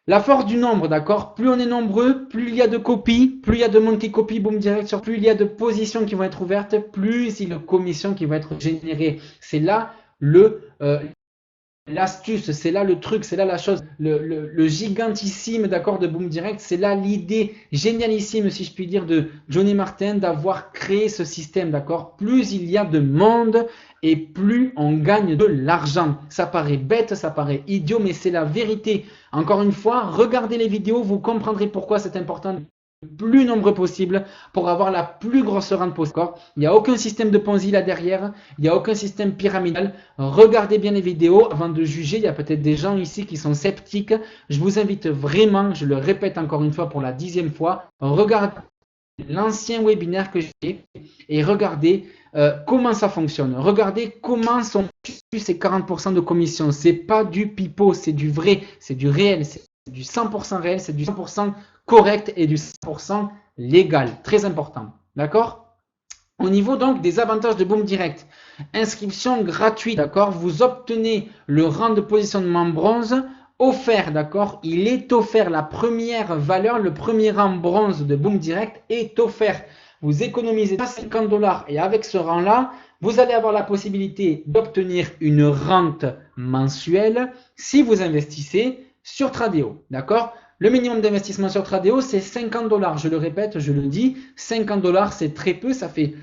La force du nombre, d'accord? Plus on est nombreux, plus il y a de copies, plus il y a de monde qui copie Boom Direct, sur plus il y a de positions qui vont être ouvertes, plus il y a de commissions qui vont être générées. C'est là l'astuce, c'est là le truc, c'est là la chose, le gigantissime, d'accord, de Boom Direct, c'est là l'idée génialissime, si je puis dire, de Johnny Martin d'avoir créé ce système, d'accord. Plus il y a de monde et plus on gagne de l'argent. Ça paraît bête, ça paraît idiot, mais c'est la vérité. Encore une fois, regardez les vidéos, vous comprendrez pourquoi c'est important plus nombreux possible pour avoir la plus grosse rente possible. Il n'y a aucun système de Ponzi là derrière, il n'y a aucun système pyramidal. Regardez bien les vidéos avant de juger. Il y a peut-être des gens ici qui sont sceptiques. Je vous invite vraiment, je le répète encore une fois pour la 10e fois, regardez l'ancien webinaire que j'ai et regardez comment ça fonctionne. Regardez comment sont ces 40% de commission. C'est pas du pipeau, c'est du vrai, c'est du réel, c'est du 100% réel, c'est du 100% correct et du 100% légal. Très important. D'accord? Au niveau donc des avantages de Boom Direct, inscription gratuite, d'accord? Vous obtenez le rang de positionnement bronze offert, d'accord? Il est offert, la première valeur, le premier rang bronze de Boom Direct est offert. Vous économisez 50 dollars et avec ce rang-là, vous allez avoir la possibilité d'obtenir une rente mensuelle si vous investissez sur Tradeo, d'accord? Le minimum d'investissement sur Tradeo, c'est 50 dollars. Je le répète, je le dis, 50 dollars, c'est très peu. Ça fait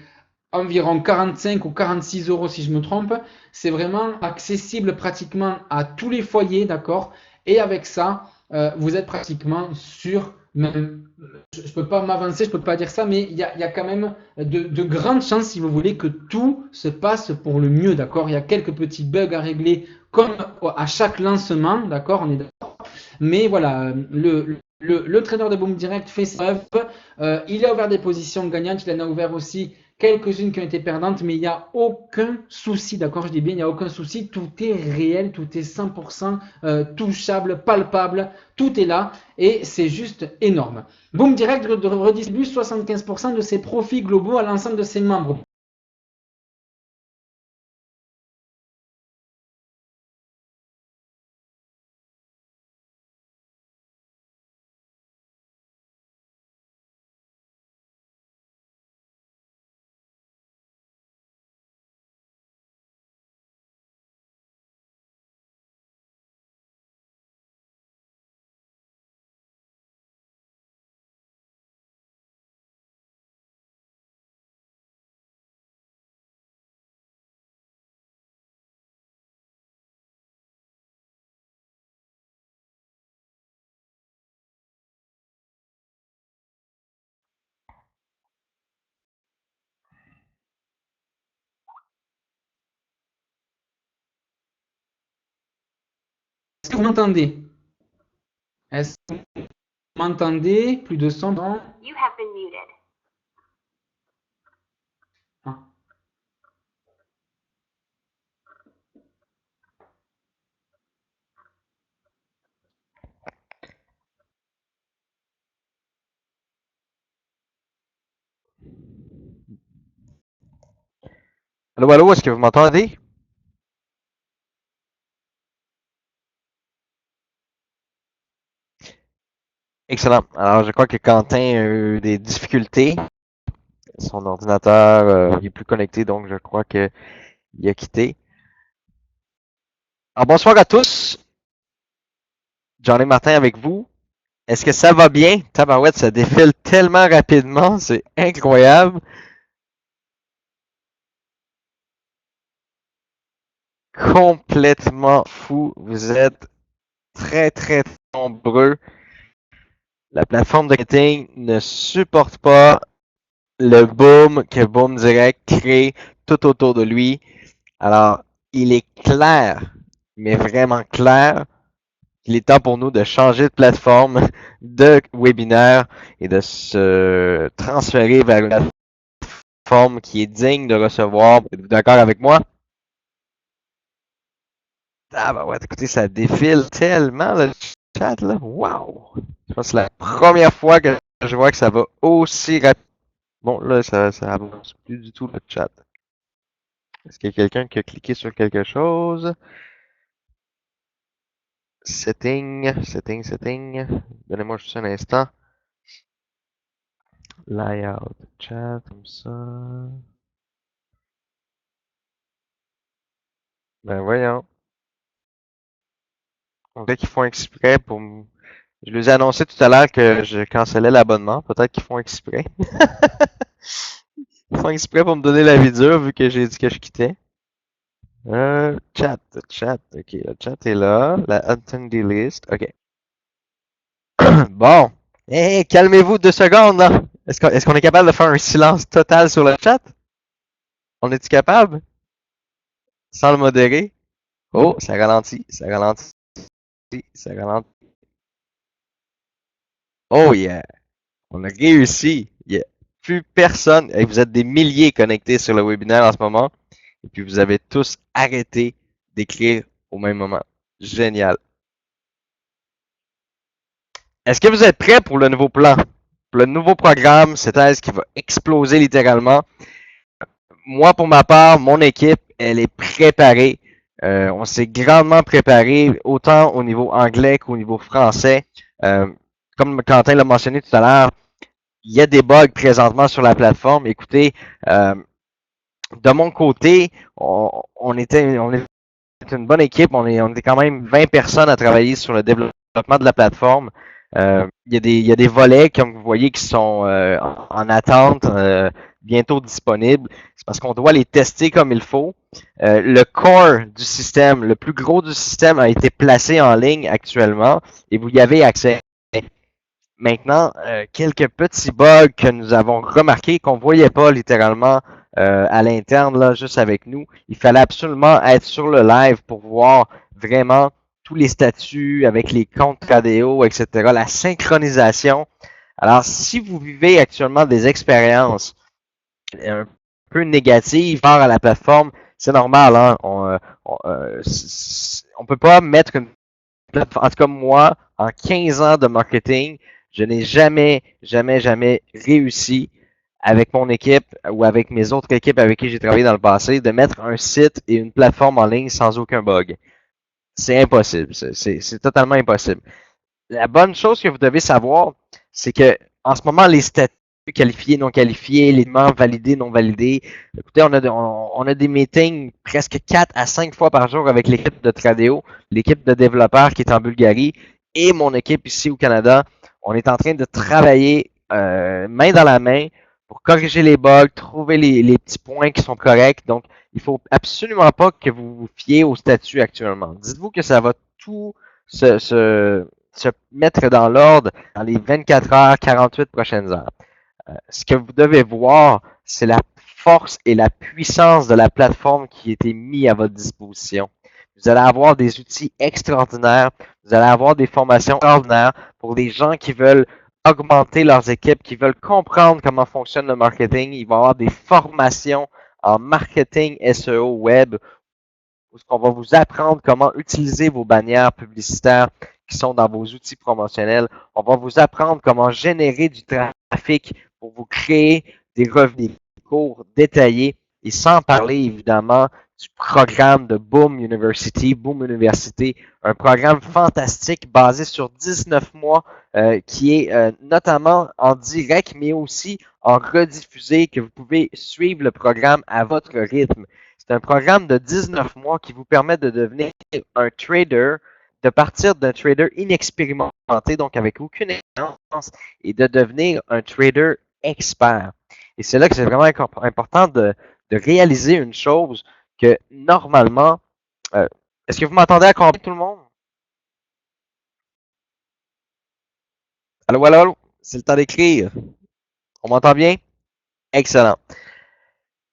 environ 45 ou 46 euros si je me trompe. C'est vraiment accessible pratiquement à tous les foyers, d'accord? Et avec ça, vous êtes pratiquement sûr, même, je ne peux pas m'avancer, je ne peux pas dire ça, mais il y a quand même de grandes chances, si vous voulez, que tout se passe pour le mieux, d'accord? Il y a quelques petits bugs à régler, comme à chaque lancement, d'accord? On est d'accord. Mais voilà, le trader de Boom Direct fait ses preuves. Il a ouvert des positions gagnantes, il en a ouvert aussi quelques-unes qui ont été perdantes, mais il n'y a aucun souci, d'accord? Je dis bien, il n'y a aucun souci, tout est réel, tout est 100% touchable, palpable, tout est là et c'est juste énorme. Boom Direct redistribue 75% de ses profits globaux à l'ensemble de ses membres. Est-ce que vous m'entendez? Est-ce que vous m'entendez? Plus de son. You have been muted. Ah. Allô, allô, est-ce que vous m'entendez? Excellent. Alors, je crois que Quentin a eu des difficultés. Son ordinateur il est plus connecté, donc je crois qu'il a quitté. Alors, bonsoir à tous. Johnny Martin avec vous. Est-ce que ça va bien? Tabarouette, ça défile tellement rapidement, c'est incroyable. Complètement fou. Vous êtes très, très nombreux. La plateforme de marketing ne supporte pas le boom que Boom Direct crée tout autour de lui. Alors, il est clair, mais vraiment clair, qu'il est temps pour nous de changer de plateforme de webinaire et de se transférer vers une plateforme qui est digne de recevoir. Êtes-vous d'accord avec moi? Ah bah ouais, écoutez, ça défile tellement le chat là. Wow! Je pense que c'est la première fois que je vois que ça va aussi rapide. Bon, là, ça avance plus du tout le chat. Est-ce qu'il y a quelqu'un qui a cliqué sur quelque chose? Setting. Donnez-moi juste un instant. Layout, chat, comme ça. Ben voyons. On dirait qu'ils font exprès pour Je les ai annoncé tout à l'heure que je cancellais l'abonnement. Peut-être qu'ils font exprès. Ils font exprès pour me donner la vie dure vu que j'ai dit que je quittais. Chat. Ok, le chat est là. La attendee list. Ok. Bon. Hey, calmez-vous 2 secondes, là. Est-ce qu'on est capable de faire un silence total sur le chat? On est-tu capable? Sans le modérer? Oh, ça ralentit. Oh yeah! On a réussi! Il n'y a plus personne. Et vous êtes des milliers connectés sur le webinaire en ce moment. Et puis vous avez tous arrêté d'écrire au même moment. Génial. Est-ce que vous êtes prêts pour le nouveau plan? Pour le nouveau programme, c'est-à-dire qui va exploser littéralement. Moi, pour ma part, mon équipe, elle est préparée. On s'est grandement préparé, autant au niveau anglais qu'au niveau français. Comme Quentin l'a mentionné tout à l'heure, il y a des bugs présentement sur la plateforme. Écoutez, de mon côté, on était une bonne équipe. On était quand même 20 personnes à travailler sur le développement de la plateforme. Il y a des volets, comme vous voyez, qui sont en attente, bientôt disponibles. C'est parce qu'on doit les tester comme il faut. Le core du système, le plus gros du système, a été placé en ligne actuellement et vous y avez accès. Maintenant, quelques petits bugs que nous avons remarqués, qu'on ne voyait pas littéralement à l'interne, là, juste avec nous. Il fallait absolument être sur le live pour voir vraiment tous les statuts avec les comptes Tradeo, etc., la synchronisation. Alors, si vous vivez actuellement des expériences un peu négatives par à la plateforme, c'est normal, hein? On peut pas mettre une plateforme, en tout cas moi, en 15 ans de marketing, je n'ai jamais réussi avec mon équipe ou avec mes autres équipes avec qui j'ai travaillé dans le passé de mettre un site et une plateforme en ligne sans aucun bug. C'est impossible. C'est totalement impossible. La bonne chose que vous devez savoir, c'est que en ce moment, les statuts qualifiés, non qualifiés, les demandes validées, non validées, écoutez, on a des meetings presque 4 à 5 fois par jour avec l'équipe de Tradeo, l'équipe de développeurs qui est en Bulgarie et mon équipe ici au Canada. On est en train de travailler main dans la main pour corriger les bugs, trouver les petits points qui sont corrects. Donc, il faut absolument pas que vous vous fiez au statut actuellement. Dites-vous que ça va tout se mettre dans l'ordre dans les 24 heures, 48 prochaines heures. Ce que vous devez voir, c'est la force et la puissance de la plateforme qui a été mise à votre disposition. Vous allez avoir des outils extraordinaires, vous allez avoir des formations extraordinaires pour des gens qui veulent augmenter leurs équipes, qui veulent comprendre comment fonctionne le marketing. Il va y avoir des formations en marketing SEO web où on va vous apprendre comment utiliser vos bannières publicitaires qui sont dans vos outils promotionnels. On va vous apprendre comment générer du trafic pour vous créer des revenus courts détaillés et sans parler évidemment du programme de Boom University, un programme fantastique basé sur 19 mois qui est notamment en direct mais aussi en rediffusé que vous pouvez suivre le programme à votre rythme. C'est un programme de 19 mois qui vous permet de devenir un trader, de partir d'un trader inexpérimenté, donc avec aucune expérience, et de devenir un trader expert. Et c'est là que c'est vraiment important de réaliser une chose que normalement, est-ce que vous m'entendez à comprendre tout le monde? Allô, c'est le temps d'écrire. On m'entend bien? Excellent.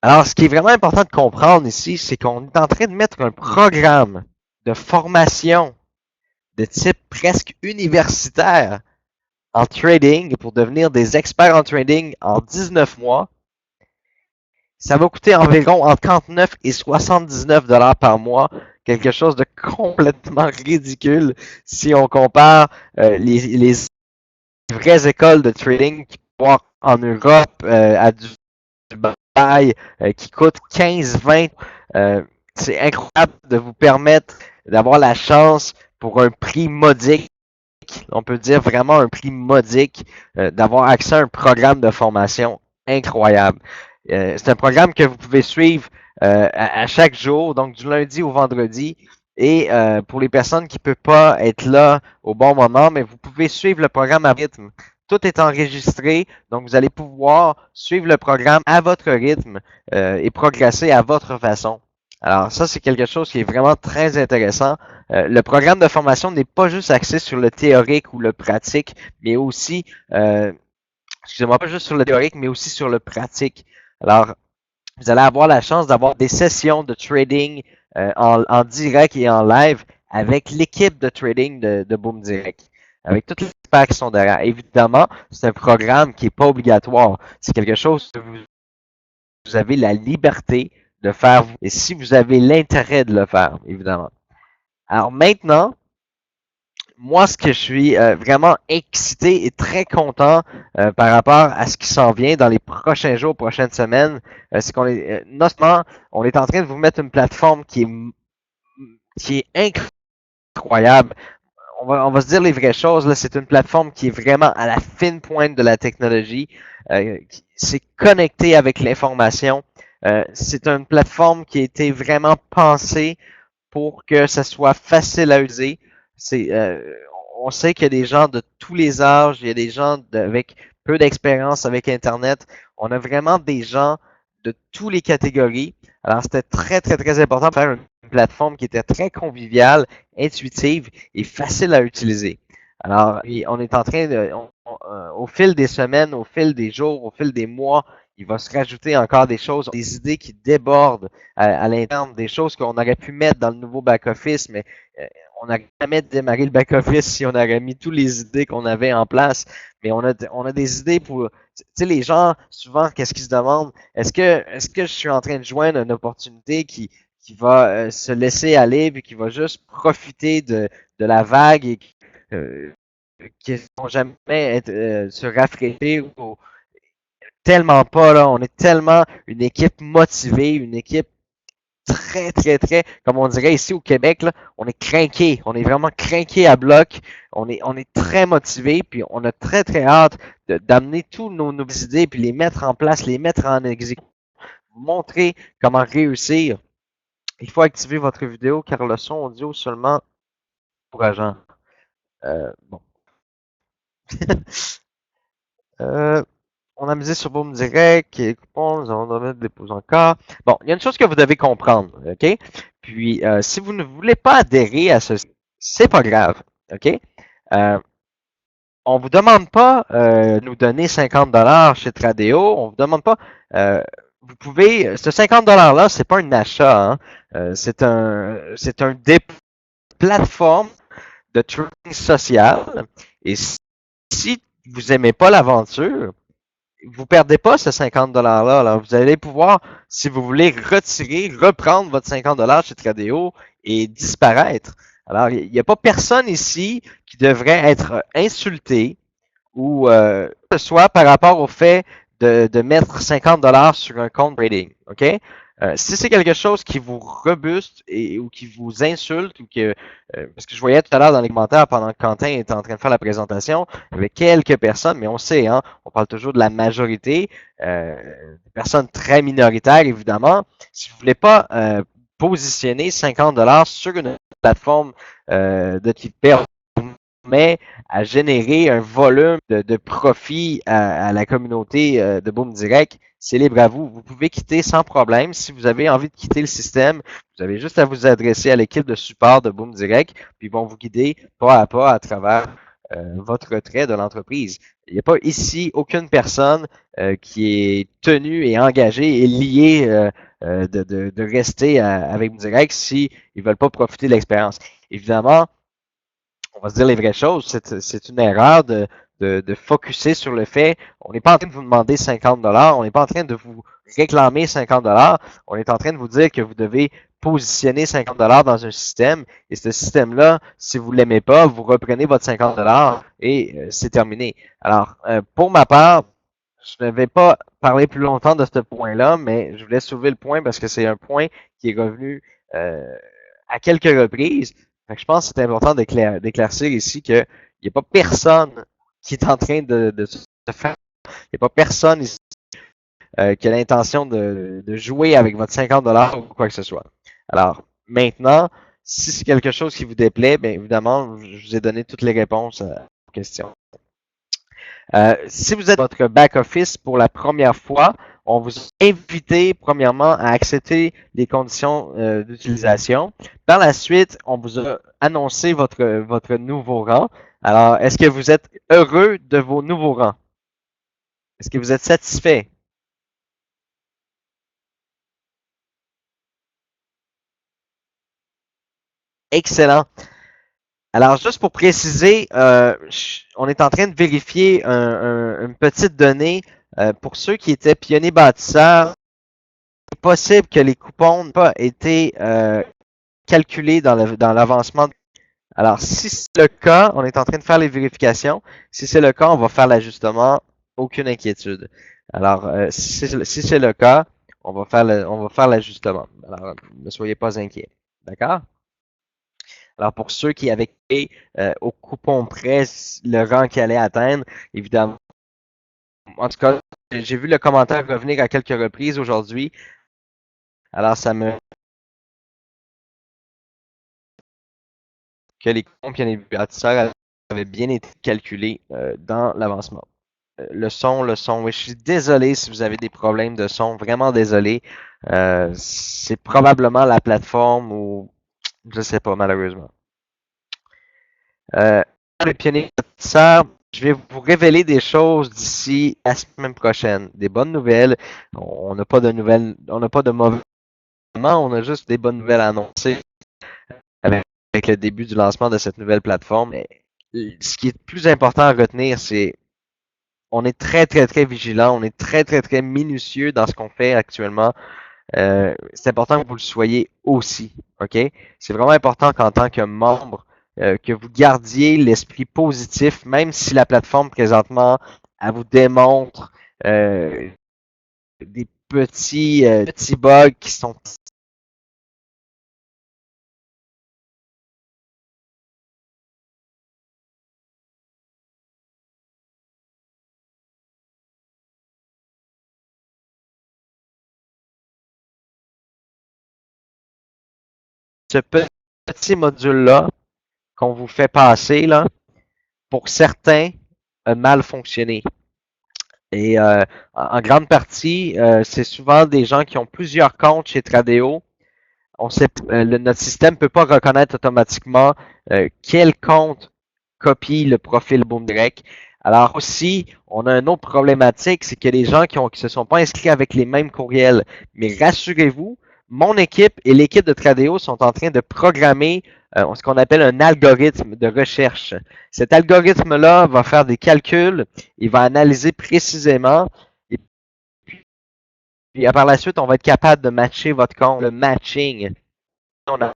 Alors, ce qui est vraiment important de comprendre ici, c'est qu'on est en train de mettre un programme de formation de type presque universitaire en trading pour devenir des experts en trading en 19 mois. Ça va coûter environ entre 39 et 79 dollars par mois, quelque chose de complètement ridicule si on compare les vraies écoles de trading qui vont en Europe à Dubaï qui coûtent 15-20. C'est incroyable de vous permettre d'avoir la chance pour un prix modique, on peut dire vraiment un prix modique, d'avoir accès à un programme de formation incroyable. C'est un programme que vous pouvez suivre à chaque jour, donc du lundi au vendredi. Et pour les personnes qui ne peuvent pas être là au bon moment, mais vous pouvez suivre le programme à rythme. Tout est enregistré, donc vous allez pouvoir suivre le programme à votre rythme et progresser à votre façon. Alors ça, c'est quelque chose qui est vraiment très intéressant. Le programme de formation n'est pas juste axé sur le théorique ou le pratique, mais aussi, excusez-moi, pas juste sur le théorique, mais aussi sur le pratique. Alors, vous allez avoir la chance d'avoir des sessions de trading en direct et en live avec l'équipe de trading de Boom Direct, avec tous les experts qui sont derrière. Évidemment, c'est un programme qui n'est pas obligatoire. C'est quelque chose que vous avez la liberté de faire, et si vous avez l'intérêt de le faire, évidemment. Alors maintenant, moi, ce que je suis vraiment excité et très content par rapport à ce qui s'en vient dans les prochains jours, prochaines semaines, c'est qu'on est, non seulement on est en train de vous mettre une plateforme qui est incroyable. On va se dire les vraies choses. Là, c'est une plateforme qui est vraiment à la fine pointe de la technologie. C'est connecté avec l'information. C'est une plateforme qui a été vraiment pensée pour que ça soit facile à user. C'est, on sait qu'il y a des gens de tous les âges, il y a des gens avec peu d'expérience avec Internet. On a vraiment des gens de toutes les catégories. Alors, c'était très, très, très important de faire une plateforme qui était très conviviale, intuitive et facile à utiliser. Alors, on est en train de, au fil des semaines, au fil des jours, au fil des mois, il va se rajouter encore des choses, des idées qui débordent à l'interne, des choses qu'on aurait pu mettre dans le nouveau back-office, mais on n'aurait jamais démarré le back-office si on aurait mis toutes les idées qu'on avait en place. Mais on a des idées pour... Tu sais, les gens, souvent, qu'est-ce qu'ils se demandent? Est-ce que je suis en train de joindre une opportunité qui va se laisser aller, puis qui va juste profiter de la vague et qui ne vont jamais être, se rafraîchir ou tellement pas, là. On est tellement une équipe motivée, une équipe très, très, très, comme on dirait ici au Québec, là, on est craqué. On est vraiment craqué à bloc. On est très motivé, puis on a très, très hâte d'amener tous nos idées, puis les mettre en place, les mettre en exécution, vous montrer comment réussir. Il faut activer votre vidéo car le son audio seulement encourageant. Bon. On a misé sur Boom Direct, et coupons, nous allons donner des pauses encore. Bon, il y a une chose que vous devez comprendre, OK? Puis, si vous ne voulez pas adhérer à ce, c'est pas grave, OK? On vous demande pas de nous donner 50 dollars chez Tradeo, on vous demande pas, vous pouvez, ce 50 dollars là, c'est pas un achat, hein? C'est un dépôt plateforme de trading social. Et si vous aimez pas l'aventure, vous perdez pas ce 50 $-là. Là. Vous allez pouvoir, si vous voulez, retirer, reprendre votre 50 $ chez Tradeo et disparaître. Alors, il n'y a pas personne ici qui devrait être insulté ou que ce soit par rapport au fait de mettre 50 $ sur un compte trading. OK? Si c'est quelque chose qui vous rebuste ou qui vous insulte, ou que parce que je voyais tout à l'heure dans les commentaires pendant que Quentin était en train de faire la présentation, il y avait quelques personnes, mais on sait, hein, on parle toujours de la majorité, des personnes très minoritaires, évidemment. Si vous ne voulez pas positionner 50 $ sur une plateforme qui permet à générer un volume de profit à la communauté de Boom Direct, c'est libre à vous. Vous pouvez quitter sans problème. Si vous avez envie de quitter le système, vous avez juste à vous adresser à l'équipe de support de Boom Direct, puis ils vont vous guider pas à pas à travers votre retrait de l'entreprise. Il n'y a pas ici aucune personne qui est tenue et engagée et liée de rester avec Boom Direct s'ils ne veulent pas profiter de l'expérience. Évidemment, on va se dire les vraies choses. C'est une erreur de focuser sur le fait, on n'est pas en train de vous demander 50 $, on n'est pas en train de vous réclamer 50 $, on est en train de vous dire que vous devez positionner 50 $ dans un système, et ce système-là, si vous ne l'aimez pas, vous reprenez votre 50 $ et c'est terminé. Alors, pour ma part, je ne vais pas parler plus longtemps de ce point-là, mais je voulais soulever le point parce que c'est un point qui est revenu à quelques reprises. Fait que je pense que c'est important d'éclaircir ici qu'il n'y a pas personne qui est en train de se faire. Il n'y a pas personne ici qui a l'intention de jouer avec votre 50 $ ou quoi que ce soit. Alors, maintenant, Si c'est quelque chose qui vous déplaît, bien évidemment, je vous ai donné toutes les réponses à vos questions. Si vous êtes votre back-office pour la première fois, on vous invite premièrement à accepter les conditions d'utilisation. Par la suite, on vous a annoncé votre nouveau rang. Alors, est-ce que vous êtes heureux de vos nouveaux rangs? Est-ce que vous êtes satisfait? Excellent. Alors, juste pour préciser, on est en train de vérifier une petite donnée pour ceux qui étaient pionniers bâtisseurs. C'est possible que les coupons n'aient pas été calculés dans l'avancement. Alors, si c'est le cas, on est en train de faire les vérifications. Si c'est le cas, on va faire l'ajustement. Aucune inquiétude. Alors, si c'est le cas, on va faire l'ajustement. Alors, ne soyez pas inquiets. D'accord? Alors, pour ceux qui avaient créé au coupon près le rang qu'ils allaient atteindre, évidemment, en tout cas, j'ai vu le commentaire revenir à quelques reprises aujourd'hui. Alors, ça me que les coupons et les bâtisseurs avaient bien été calculés dans l'avancement. Le son, oui, je suis désolé si vous avez des problèmes de son, vraiment désolé. C'est probablement la plateforme ou je sais pas, malheureusement. Les pionniers bâtisseurs, je vais vous révéler des choses d'ici la semaine prochaine. Des bonnes nouvelles. On n'a pas de nouvelles, on n'a pas de mauvais moments, on a juste des bonnes nouvelles à annoncer avec le début du lancement de cette nouvelle plateforme. Mais ce qui est le plus important à retenir, c'est on est très, très, très vigilant, on est très, très, très minutieux dans ce qu'on fait actuellement. C'est important que vous le soyez aussi, OK? C'est vraiment important qu'en tant que membre, que vous gardiez l'esprit positif, même si la plateforme présentement, elle vous démontre des petits bugs qui sont ce petit module-là qu'on vous fait passer, là, pour certains, a mal fonctionné. Et en grande partie, c'est souvent des gens qui ont plusieurs comptes chez Tradeo. Notre système ne peut pas reconnaître automatiquement quel compte copie le profil BoomDirect. Alors aussi, on a une autre problématique, c'est que les gens qui se sont pas inscrits avec les mêmes courriels. Mais rassurez-vous, mon équipe et l'équipe de Tradeo sont en train de programmer ce qu'on appelle un algorithme de recherche. Cet algorithme-là va faire des calculs, il va analyser précisément, et puis par la suite, on va être capable de matcher votre compte. Le matching. Il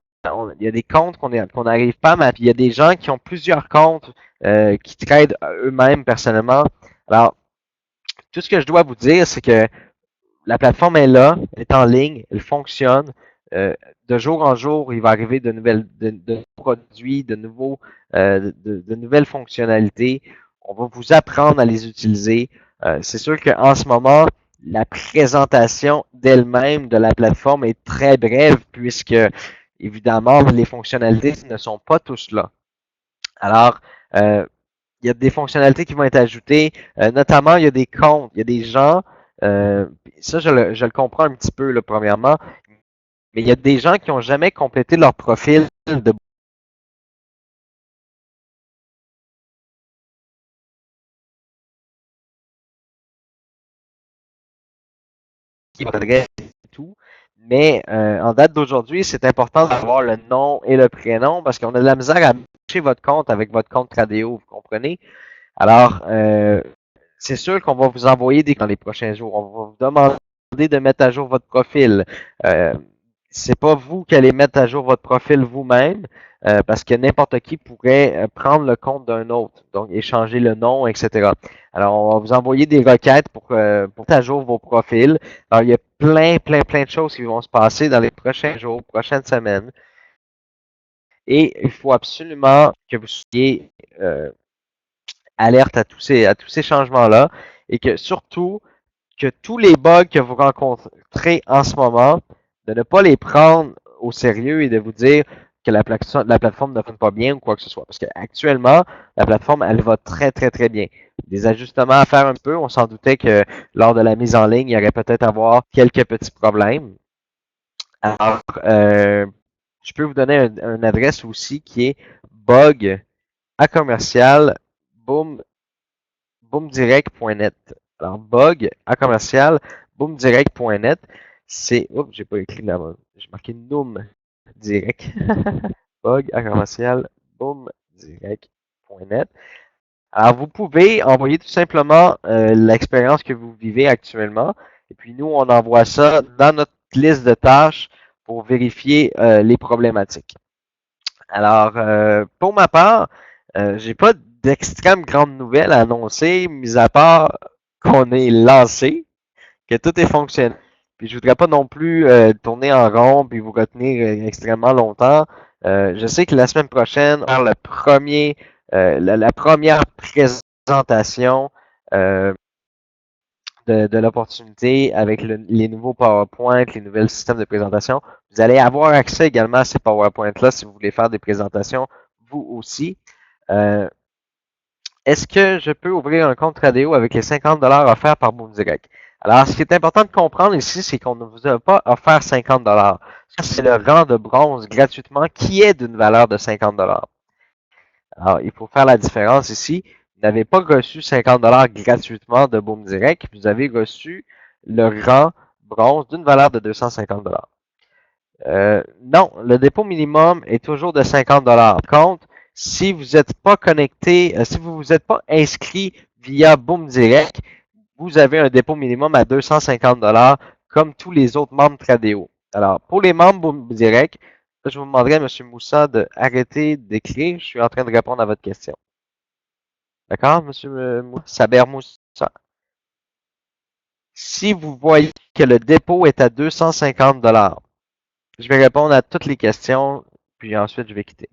y a des comptes qu'on n'arrive pas à matcher. Il y a des gens qui ont plusieurs comptes qui tradent eux-mêmes personnellement. Alors, tout ce que je dois vous dire, c'est que la plateforme est là, est en ligne, elle fonctionne. De jour en jour, il va arriver de produits, de nouvelles fonctionnalités. On va vous apprendre à les utiliser. C'est sûr qu'en ce moment, la présentation d'elle-même de la plateforme est très brève puisque, évidemment, les fonctionnalités ne sont pas tous là. Alors, il y a des fonctionnalités qui vont être ajoutées, notamment il y a des comptes, il y a des gens, ça je le comprends un petit peu là, premièrement, mais il y a des gens qui n'ont jamais complété leur profil de adresse et tout. Mais en date d'aujourd'hui, c'est important d'avoir le nom et le prénom parce qu'on a de la misère à matcher votre compte avec votre compte Tradeo, vous comprenez? Alors, c'est sûr qu'on va vous envoyer dans les prochains jours. On va vous demander de mettre à jour votre profil. C'est pas vous qui allez mettre à jour votre profil vous-même, parce que n'importe qui pourrait prendre le compte d'un autre, donc échanger le nom, etc. Alors, on va vous envoyer des requêtes pour mettre à jour vos profils. Alors, il y a plein de choses qui vont se passer dans les prochains jours, prochaines semaines. Et il faut absolument que vous soyez alerte à tous ces changements-là et que surtout, que tous les bugs que vous rencontrez en ce moment, de ne pas les prendre au sérieux et de vous dire que la plateforme ne fonctionne pas bien ou quoi que ce soit. Parce qu'actuellement, la plateforme, elle va très, très, très bien. Des ajustements à faire un peu. On s'en doutait que lors de la mise en ligne, il y aurait peut-être à avoir quelques petits problèmes. Alors, je peux vous donner une adresse aussi qui est bug à commercial boomdirect.net. Alors, bug à commercial boomdirect.net, c'est. Oups, j'ai pas écrit là. J'ai marqué Noom direct. Bug à commercial boomdirect.net. Alors, vous pouvez envoyer tout simplement l'expérience que vous vivez actuellement. Et puis, nous, on envoie ça dans notre liste de tâches pour vérifier les problématiques. Alors, pour ma part, j'ai pas d'extrême grande nouvelle à annoncer, mis à part qu'on est lancé, que tout est fonctionnel. Puis je voudrais pas non plus tourner en rond puis vous retenir extrêmement longtemps. Je sais que la semaine prochaine, on va faire la première présentation de l'opportunité avec les nouveaux PowerPoint, les nouveaux systèmes de présentation. Vous allez avoir accès également à ces PowerPoint-là si vous voulez faire des présentations vous aussi. Est-ce que je peux ouvrir un compte Tradeo avec les 50 offerts par BoomDirect? Alors, ce qui est important de comprendre ici, c'est qu'on ne vous a pas offert 50 c'est le rang de bronze gratuitement qui est d'une valeur de 50 Alors, il faut faire la différence ici. Vous n'avez pas reçu 50 gratuitement de BoomDirect. Vous avez reçu le rang bronze d'une valeur de 250 non, le dépôt minimum est toujours de 50 Par contre, si vous n'êtes pas connecté, si vous vous êtes pas inscrit via BoomDirect, vous avez un dépôt minimum à 250 comme tous les autres membres Tradeo. Alors, pour les membres BoomDirect, je vous demanderai, M. Moussa, d'arrêter d'écrire. Je suis en train de répondre à votre question. D'accord, M. Saber Moussa? Si vous voyez que le dépôt est à 250 je vais répondre à toutes les questions, puis ensuite je vais quitter.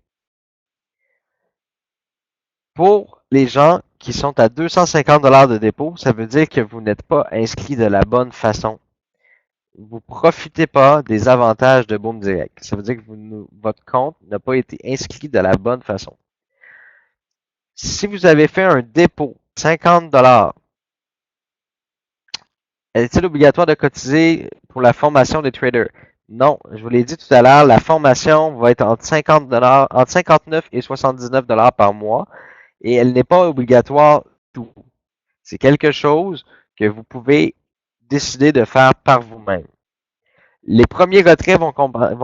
Pour les gens qui sont à 250 de dépôt, ça veut dire que vous n'êtes pas inscrit de la bonne façon. Vous ne profitez pas des avantages de BoomDirect. Ça veut dire que votre compte n'a pas été inscrit de la bonne façon. Si vous avez fait un dépôt 50 est-il obligatoire de cotiser pour la formation des traders? Non, je vous l'ai dit tout à l'heure, la formation va être entre 50 entre 59 et 79 par mois et elle n'est pas obligatoire tout. C'est quelque chose que vous pouvez décider de faire par vous-même. Les premiers retraits vont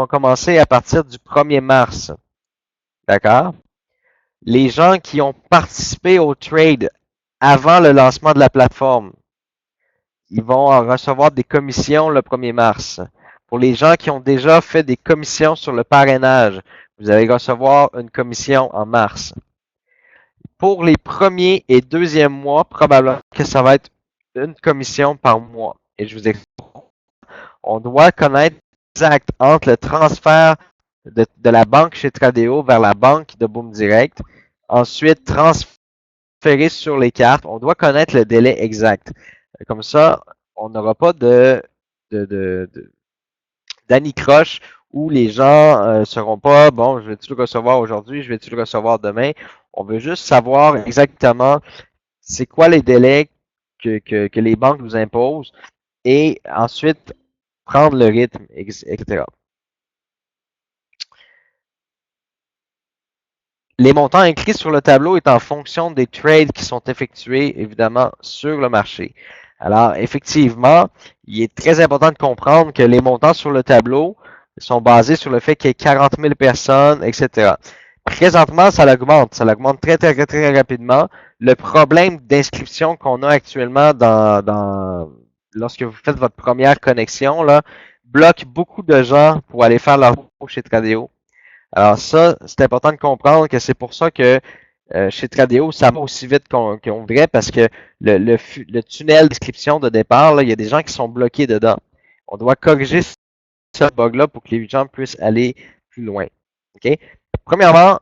commencer à partir du 1er mars. D'accord? Les gens qui ont participé au trade avant le lancement de la plateforme, ils vont recevoir des commissions le 1er mars. Pour les gens qui ont déjà fait des commissions sur le parrainage, vous allez recevoir une commission en mars. Pour les premiers et deuxièmes mois, probablement que ça va être une commission par mois. Et je vous explique. On doit connaître exact entre le transfert de la banque chez Tradeo vers la banque de BoomDirect, ensuite transférer sur les cartes. On doit connaître le délai exact. Comme ça, on n'aura pas d'anicroche où les gens seront pas, bon, je vais-tu le recevoir aujourd'hui, je vais-tu le recevoir demain. On veut juste savoir exactement c'est quoi les délais que les banques nous imposent et ensuite prendre le rythme, etc. Les montants inscrits sur le tableau est en fonction des trades qui sont effectués, évidemment, sur le marché. Alors, effectivement, il est très important de comprendre que les montants sur le tableau sont basés sur le fait qu'il y ait 40 000 personnes, etc. Présentement, ça l'augmente. Ça l'augmente très, très, très, très rapidement. Le problème d'inscription qu'on a actuellement lorsque vous faites votre première connexion, là, bloque beaucoup de gens pour aller faire leur cours chez Tradeo. Alors ça, c'est important de comprendre que c'est pour ça que chez Tradeo, ça va aussi vite qu'on voudrait parce que le tunnel d'inscription de départ, là, il y a des gens qui sont bloqués dedans. On doit corriger ce bug-là pour que les gens puissent aller plus loin. OK? Premièrement,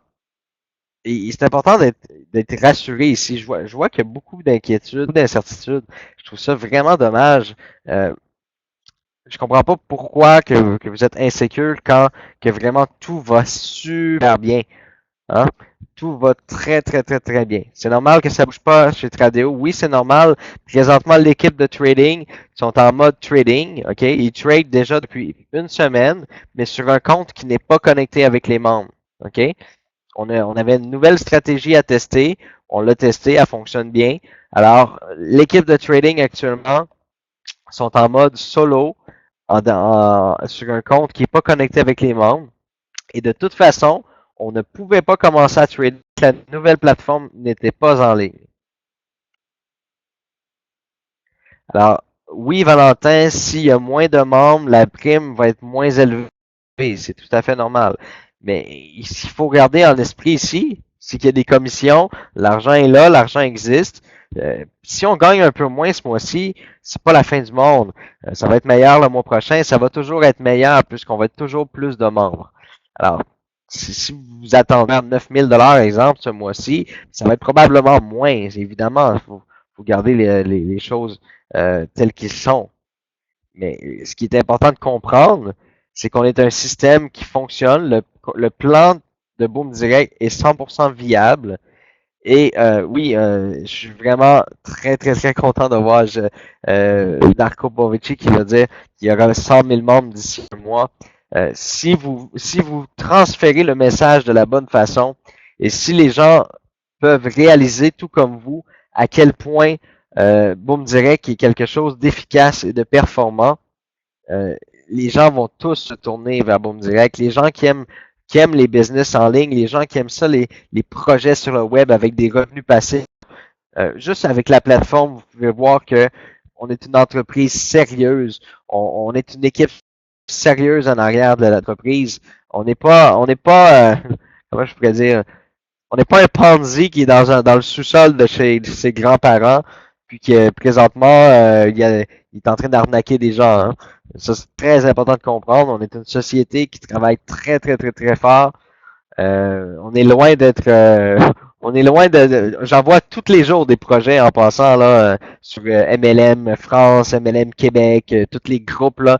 c'est important d'être rassuré ici. Je vois qu'il y a beaucoup d'inquiétudes, d'incertitudes. Je trouve ça vraiment dommage. je comprends pas pourquoi que vous êtes insécure quand que vraiment tout va super bien. Hein? Tout va très, très, très, très bien. C'est normal que ça bouge pas chez Tradeo. Oui, c'est normal. Présentement, l'équipe de trading sont en mode trading. OK? Ils tradent déjà depuis une semaine, mais sur un compte qui n'est pas connecté avec les membres. OK? On avait une nouvelle stratégie à tester. On l'a testé, elle fonctionne bien. Alors, l'équipe de trading actuellement sont en mode solo sur un compte qui n'est pas connecté avec les membres. Et de toute façon, on ne pouvait pas commencer à trader. La nouvelle plateforme n'était pas en ligne. Alors, oui, Valentin, s'il y a moins de membres, la prime va être moins élevée. C'est tout à fait normal. Mais il faut garder en esprit ici, c'est qu'il y a des commissions, l'argent est là, l'argent existe. Si on gagne un peu moins ce mois-ci, c'est pas la fin du monde. Ça va être meilleur le mois prochain, ça va toujours être meilleur puisqu'on va être toujours plus de membres. Alors, si vous attendez à 9 000 exemple, ce mois-ci, ça va être probablement moins. Évidemment, il faut garder les choses tels qu'ils sont. Mais ce qui est important de comprendre, c'est qu'on est un système qui fonctionne. Le plan de Boom Direct est 100% viable. Et oui, je suis vraiment très, très, très content de voir Darko Bovici qui va dire qu'il y aura 100 000 membres d'ici un mois. Si vous transférez le message de la bonne façon et si les gens peuvent réaliser tout comme vous à quel point Boom Direct est quelque chose d'efficace et de performant, euh, les gens vont tous se tourner vers Boom Direct. Les gens qui aiment les business en ligne, les gens qui aiment ça, les projets sur le web avec des revenus passifs. Juste avec la plateforme, vous pouvez voir que on est une entreprise sérieuse. On est une équipe sérieuse en arrière de l'entreprise. On n'est pas, comment je pourrais dire, on n'est pas un Ponzi qui est dans le sous-sol de chez ses grands-parents, puis que présentement, il est en train d'arnaquer des gens. Hein. Ça, c'est très important de comprendre. On est une société qui travaille très, très, très, très fort. On est loin d'être. On est loin j'en vois tous les jours des projets en passant là sur MLM France, MLM Québec, tous les groupes là.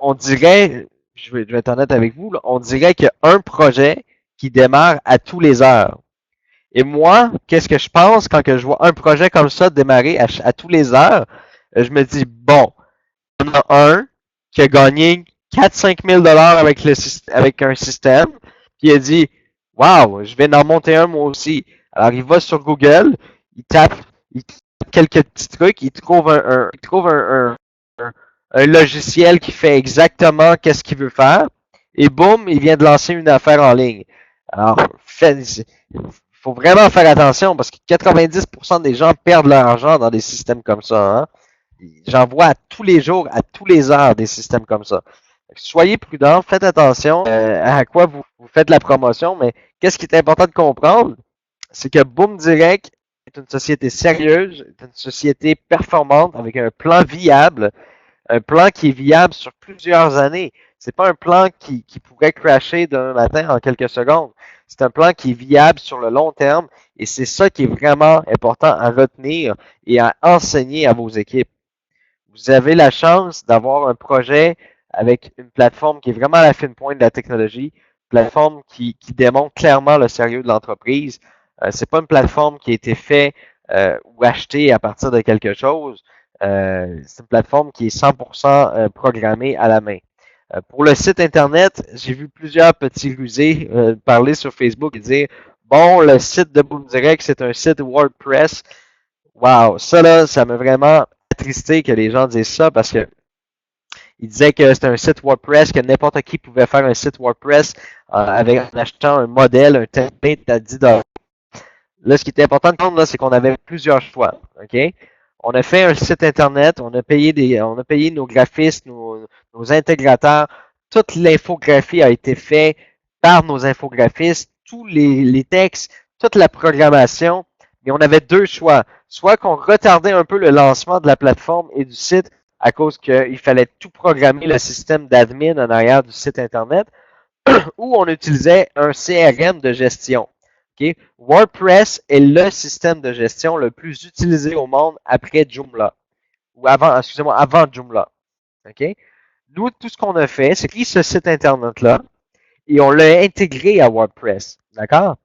On dirait, je vais être honnête avec vous, là, on dirait qu'il y a un projet qui démarre à tous les heures. Et moi, qu'est-ce que je pense quand que je vois un projet comme ça démarrer à tous les heures? Je me dis, bon, il y en a un qui a gagné 4-5 000 $ avec un système, puis il a dit, wow, je vais en monter un moi aussi. Alors, il va sur Google, il tape, il tape quelques petits trucs, il trouve un logiciel qui fait exactement qu'est-ce qu'il veut faire, et boum, il vient de lancer une affaire en ligne. Alors, faut vraiment faire attention parce que 90% des gens perdent leur argent dans des systèmes comme ça. Hein? J'en vois à tous les jours, à tous les heures des systèmes comme ça. Soyez prudents, faites attention à quoi vous faites la promotion, mais qu'est-ce qui est important de comprendre, c'est que Boom Direct est une société sérieuse, est une société performante avec un plan viable, un plan qui est viable sur plusieurs années. C'est pas un plan qui pourrait crasher d'un matin en quelques secondes. C'est un plan qui est viable sur le long terme et c'est ça qui est vraiment important à retenir et à enseigner à vos équipes. Vous avez la chance d'avoir un projet avec une plateforme qui est vraiment à la fine pointe de la technologie, plateforme qui démontre clairement le sérieux de l'entreprise. C'est pas une plateforme qui a été faite ou achetée à partir de quelque chose. C'est une plateforme qui est 100% programmée à la main. Pour le site internet, j'ai vu plusieurs petits rusés parler sur Facebook et dire bon, le site de Boom Direct, c'est un site WordPress. Wow, ça là, ça m'a vraiment attristé que les gens disent ça parce que ils disaient que c'était un site WordPress, que n'importe qui pouvait faire un site WordPress en achetant un modèle, un template à 10 $. Là, ce qui était important de comprendre, c'est qu'on avait plusieurs choix. OK? On a fait un site internet, on a payé nos graphistes, nos intégrateurs. Toute l'infographie a été faite par nos infographistes, tous les textes, toute la programmation. Mais on avait deux choix. Soit qu'on retardait un peu le lancement de la plateforme et du site à cause qu'il fallait tout programmer le système d'admin en arrière du site internet, ou on utilisait un CRM de gestion. Okay? WordPress est le système de gestion le plus utilisé au monde après Joomla. Ou avant, excusez-moi, avant Joomla. OK? Nous, tout ce qu'on a fait, c'est pris ce site Internet-là et on l'a intégré à WordPress. D'accord?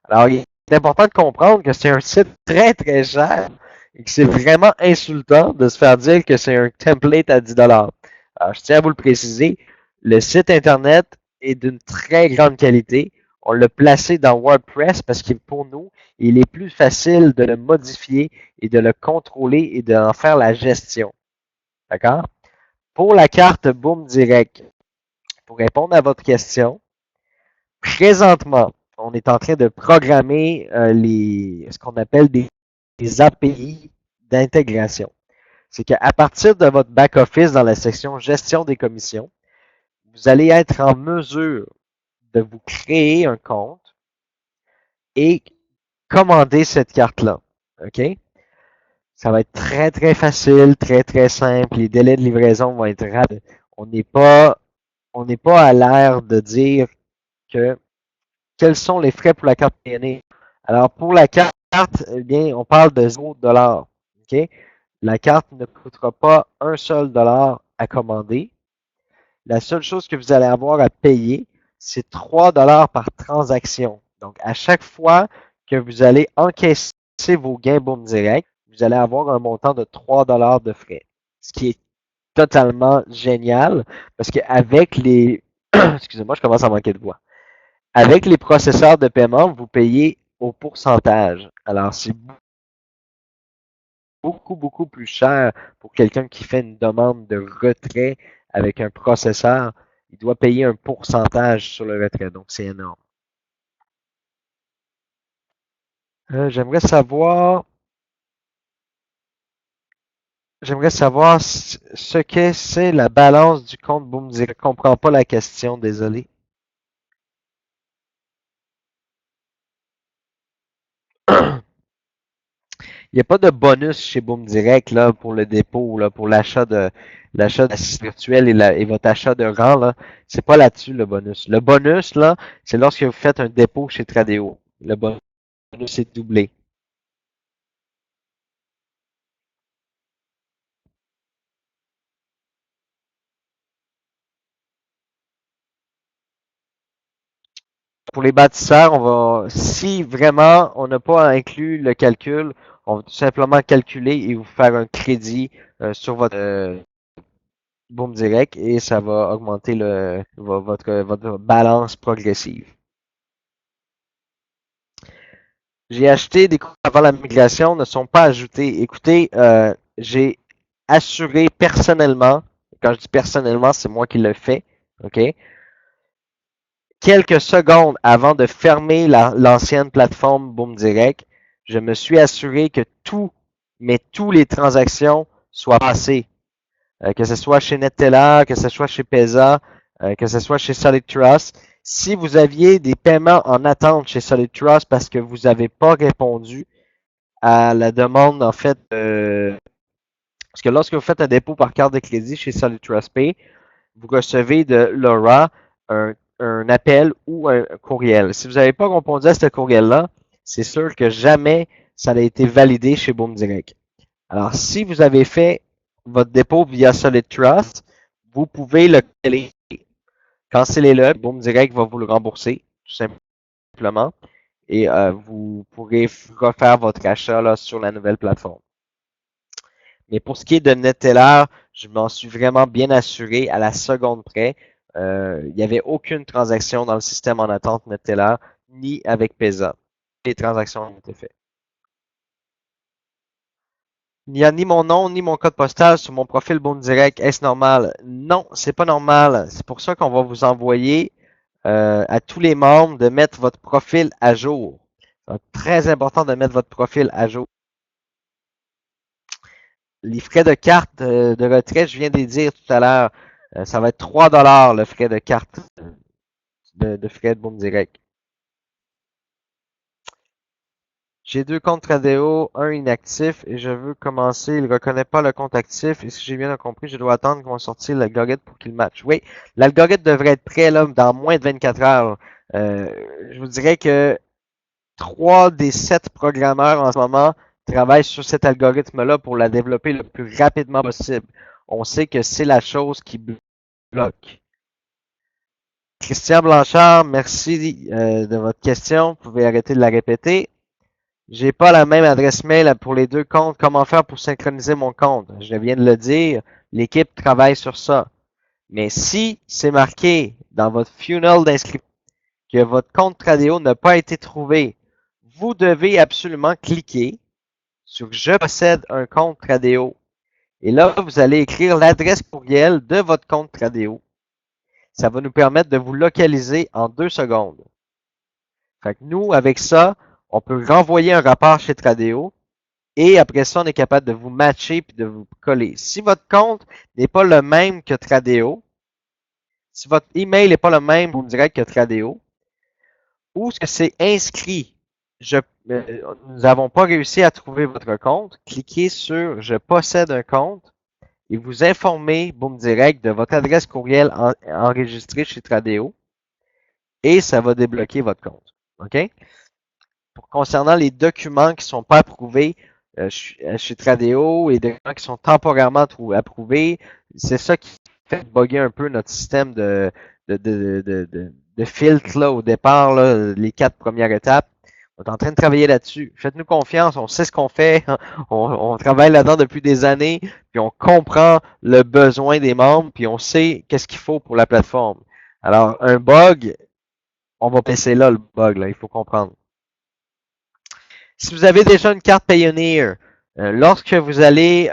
Alors, il est important de comprendre que c'est un site très, très cher et que c'est vraiment insultant de se faire dire que c'est un template à 10 dollars. Alors, je tiens à vous le préciser, le site Internet est d'une très grande qualité. On l'a placé dans WordPress parce que pour nous, il est plus facile de le modifier et de le contrôler et d'en faire la gestion. D'accord? Pour la carte Boom Direct, pour répondre à votre question, présentement, on est en train de programmer ce qu'on appelle des API d'intégration. C'est qu'à partir de votre back-office dans la section gestion des commissions, vous allez être en mesure de vous créer un compte et commander cette carte-là. OK? Ça va être très, très facile, très, très simple. Les délais de livraison vont être rapides. On n'est pas, on n'est pas à l'ère de dire que quels sont les frais pour la carte PNE. Alors, pour la carte, eh bien, on parle de 0 $. OK? La carte ne coûtera pas un seul dollar à commander. La seule chose que vous allez avoir à payer, c'est 3 $ par transaction. Donc, à chaque fois que vous allez encaisser vos gains Boom Direct, vous allez avoir un montant de 3 $ de frais. Ce qui est totalement génial parce qu'avec les... Excusez-moi, je commence à manquer de voix. Avec les processeurs de paiement, vous payez au pourcentage. Alors, c'est beaucoup, beaucoup plus cher pour quelqu'un qui fait une demande de retrait avec un processeur. Il doit payer un pourcentage sur le retrait, donc c'est énorme. J'aimerais savoir, ce que c'est la balance du compte Boom Direct. Je ne comprends pas la question, désolé. Il n'y a pas de bonus chez Boom Direct là, pour le dépôt, là, pour l'achat d'assist virtuel et votre achat de rang. Là. C'est pas là-dessus le bonus. Le bonus, là, c'est lorsque vous faites un dépôt chez Tradeo. Le bonus est doublé. Pour les bâtisseurs, si vraiment on n'a pas inclus le calcul, on va tout simplement calculer et vous faire un crédit sur votre Boom Direct et ça va augmenter votre balance progressive. J'ai acheté des cours avant la migration, ne sont pas ajoutés. Écoutez, j'ai assuré personnellement, quand je dis personnellement, c'est moi qui le fais, OK? Quelques secondes avant de fermer l'ancienne plateforme Boom Direct, je me suis assuré que tous les transactions soient passées. Que ce soit chez NetTeller, que ce soit chez Pesa, que ce soit chez Solid Trust. Si vous aviez des paiements en attente chez Solid Trust parce que vous n'avez pas répondu à la demande, en fait, parce que lorsque vous faites un dépôt par carte de crédit chez Solid Trust Pay, vous recevez de Laura un appel ou un courriel. Si vous n'avez pas répondu à ce courriel-là, c'est sûr que jamais ça n'a été validé chez Boom Direct. Alors, si vous avez fait votre dépôt via Solid Trust, vous pouvez le canceller. Cancellez-le, Boom Direct va vous le rembourser, tout simplement. Et vous pourrez refaire votre achat là, sur la nouvelle plateforme. Mais pour ce qui est de NetTeller, je m'en suis vraiment bien assuré à la seconde près. Il n'y avait aucune transaction dans le système en attente NetTeller, ni avec Pesa. Les transactions ont été faites. Il n'y a ni mon nom, ni mon code postal sur mon profil Boom Direct. Est-ce normal? Non, c'est pas normal. C'est pour ça qu'on va vous envoyer à tous les membres de mettre votre profil à jour. C'est très important de mettre votre profil à jour. Les frais de carte de retrait, je viens de les dire tout à l'heure, ça va être 3 $ le frais de carte de frais de Boom Direct. J'ai 2 comptes Tradeo, un inactif et je veux commencer. Il ne reconnaît pas le compte actif et si j'ai bien compris, je dois attendre qu'on sortir l'algorithme pour qu'il matche. Oui, l'algorithme devrait être prêt là, dans moins de 24 heures. Je vous dirais que 3 des 7 programmeurs en ce moment travaillent sur cet algorithme-là pour la développer le plus rapidement possible. on sait que c'est la chose qui bloque. Christian Blanchard, merci de votre question. Vous pouvez arrêter de la répéter. J'ai pas la même adresse mail pour les deux comptes. Comment faire pour synchroniser mon compte? Je viens de le dire. L'équipe travaille sur ça. Mais si c'est marqué dans votre funnel d'inscription que votre compte Tradeo n'a pas été trouvé, vous devez absolument cliquer sur Je possède un compte Tradeo. Et là, vous allez écrire l'adresse courriel de votre compte Tradeo. Ça va nous permettre de vous localiser en 2 secondes. Fait que nous, avec ça, on peut renvoyer un rapport chez Tradeo et après ça, on est capable de vous matcher puis de vous coller. Si votre compte n'est pas le même que Tradeo, si votre email n'est pas le même pour direct que Tradeo, ou ce que c'est inscrit, nous n'avons pas réussi à trouver votre compte, cliquez sur Je possède un compte et vous informez Boom Direct de votre adresse courriel enregistrée chez Tradeo et ça va débloquer votre compte. OK? Concernant les documents qui ne sont pas approuvés chez Tradeo et des documents qui sont temporairement approuvés, c'est ça qui fait bugger un peu notre système de filtre là, au départ, là, les 4 premières étapes. On est en train de travailler là-dessus. Faites-nous confiance, on sait ce qu'on fait, on travaille là-dedans depuis des années, puis on comprend le besoin des membres, puis on sait qu'est-ce qu'il faut pour la plateforme. Alors, un bug, on va passer là le bug, là, il faut comprendre. Si vous avez déjà une carte Payoneer, lorsque vous allez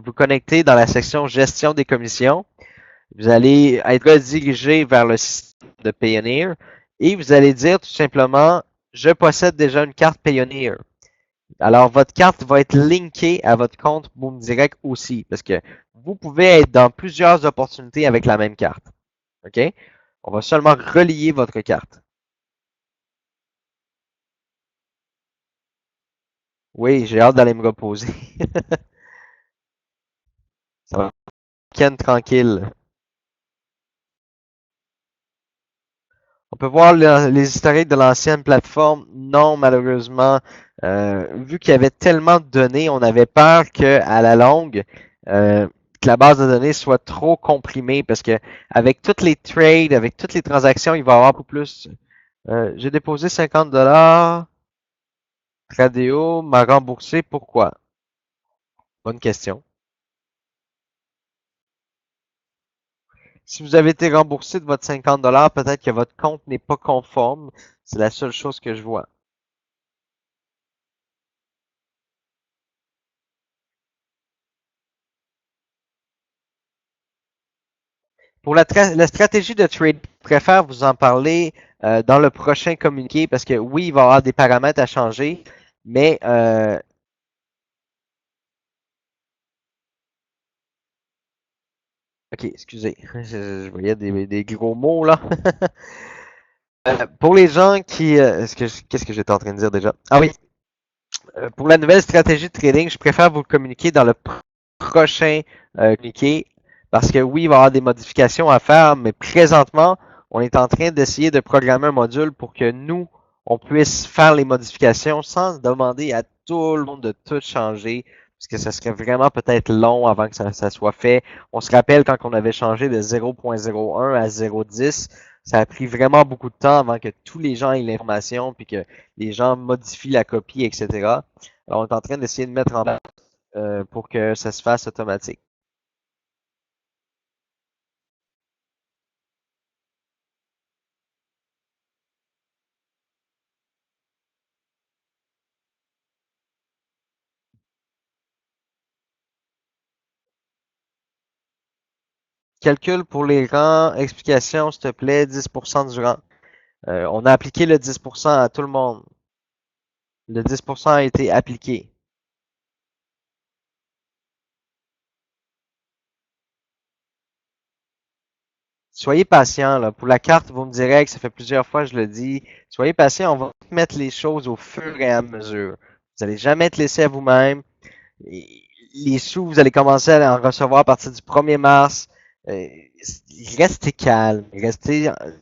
vous connecter dans la section Gestion des commissions, vous allez être redirigé vers le système de Payoneer et vous allez dire tout simplement « Je possède déjà une carte Payoneer ». Alors, votre carte va être linkée à votre compte Boom Direct aussi parce que vous pouvez être dans plusieurs opportunités avec la même carte. OK? On va seulement relier votre carte. Oui, j'ai hâte d'aller me reposer. Ça va. Week-end tranquille. On peut voir les historiques de l'ancienne plateforme. Non, malheureusement, vu qu'il y avait tellement de données, on avait peur qu'à la longue, que la base de données soit trop comprimée parce que avec toutes les trades, avec toutes les transactions, il va y avoir beaucoup plus. J'ai déposé 50 $. Tradeo m'a remboursé. Pourquoi? Bonne question. Si vous avez été remboursé de votre 50 $, peut-être que votre compte n'est pas conforme. C'est la seule chose que je vois. Pour la stratégie de trade, je préfère vous en parler dans le prochain communiqué parce que oui, il va y avoir des paramètres à changer, mais ok, excusez, je voyais des gros mots là. Pour les gens qui, qu'est-ce que j'étais en train de dire déjà? Ah oui, pour la nouvelle stratégie de trading, je préfère vous le communiquer dans le prochain communiqué parce que oui, il va y avoir des modifications à faire, mais présentement, on est en train d'essayer de programmer un module pour que nous, on puisse faire les modifications sans demander à tout le monde de tout changer, parce que ça serait vraiment peut-être long avant que ça soit fait. On se rappelle quand on avait changé de 0.01 à 0.10, ça a pris vraiment beaucoup de temps avant que tous les gens aient l'information, puis que les gens modifient la copie, etc. Alors, on est en train d'essayer de mettre en place pour que ça se fasse automatique. Calcul pour les rangs, explication, s'il te plaît, 10% du rang. On a appliqué le 10% à tout le monde. Le 10% a été appliqué. Soyez patient, là. Pour la carte, vous me direz que ça fait plusieurs fois que je le dis. Soyez patient, on va mettre les choses au fur et à mesure. Vous n'allez jamais être laissé à vous-même. Les sous, vous allez commencer à en recevoir à partir du 1er mars. Restez calme,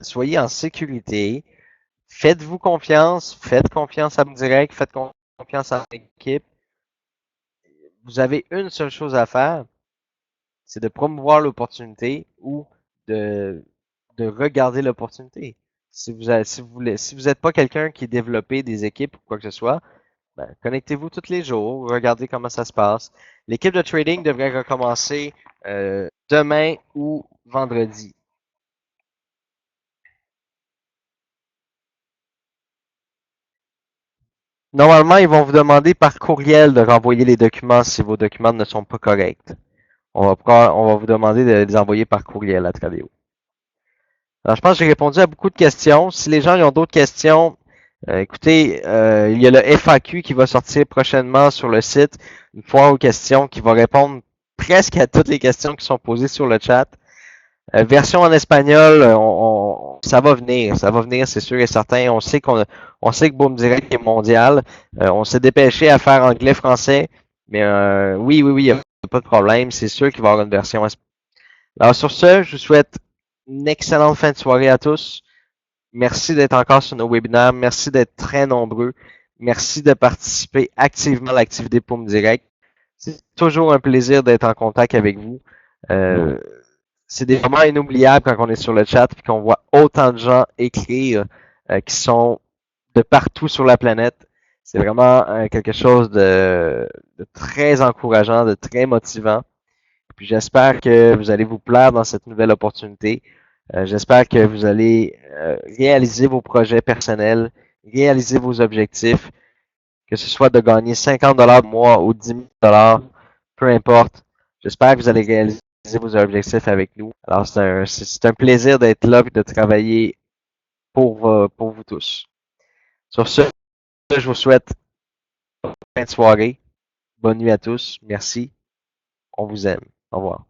soyez en sécurité. Faites-vous confiance, faites confiance à vous direct, faites confiance à l'équipe. Vous avez une seule chose à faire, c'est de promouvoir l'opportunité ou de, de regarder l'opportunité. Si vous n'êtes pas quelqu'un qui est développé des équipes ou quoi que ce soit, ben, connectez-vous tous les jours, regardez comment ça se passe. L'équipe de trading devrait recommencer demain ou vendredi. Normalement, ils vont vous demander par courriel de renvoyer les documents si vos documents ne sont pas corrects. On va vous demander de les envoyer par courriel à Tradeo. Alors, je pense que j'ai répondu à beaucoup de questions. Si les gens ont d'autres questions, écoutez, il y a le FAQ qui va sortir prochainement sur le site, une foire aux questions qui va répondre presque à toutes les questions qui sont posées sur le chat. Version en espagnol, ça va venir, c'est sûr et certain. On sait que Boom Direct est mondial. On s'est dépêché à faire anglais-français, mais oui, il n'y a pas de problème. C'est sûr qu'il va y avoir une version espagnole. Alors sur ce, je vous souhaite une excellente fin de soirée à tous. Merci d'être encore sur nos webinaires. Merci d'être très nombreux. Merci de participer activement à l'activité Boom Direct. C'est toujours un plaisir d'être en contact avec vous. C'est des moments inoubliables quand on est sur le chat et qu'on voit autant de gens écrire qui sont de partout sur la planète. C'est vraiment quelque chose de très encourageant, de très motivant. Puis j'espère que vous allez vous plaire dans cette nouvelle opportunité. J'espère que vous allez réaliser vos projets personnels, réaliser vos objectifs, que ce soit de gagner 50$ par mois ou 10 000$, peu importe. J'espère que vous allez réaliser vos objectifs avec nous. Alors, c'est un plaisir d'être là et de travailler pour vous tous. Sur ce, je vous souhaite une fin de soirée. Bonne nuit à tous. Merci. On vous aime. Au revoir.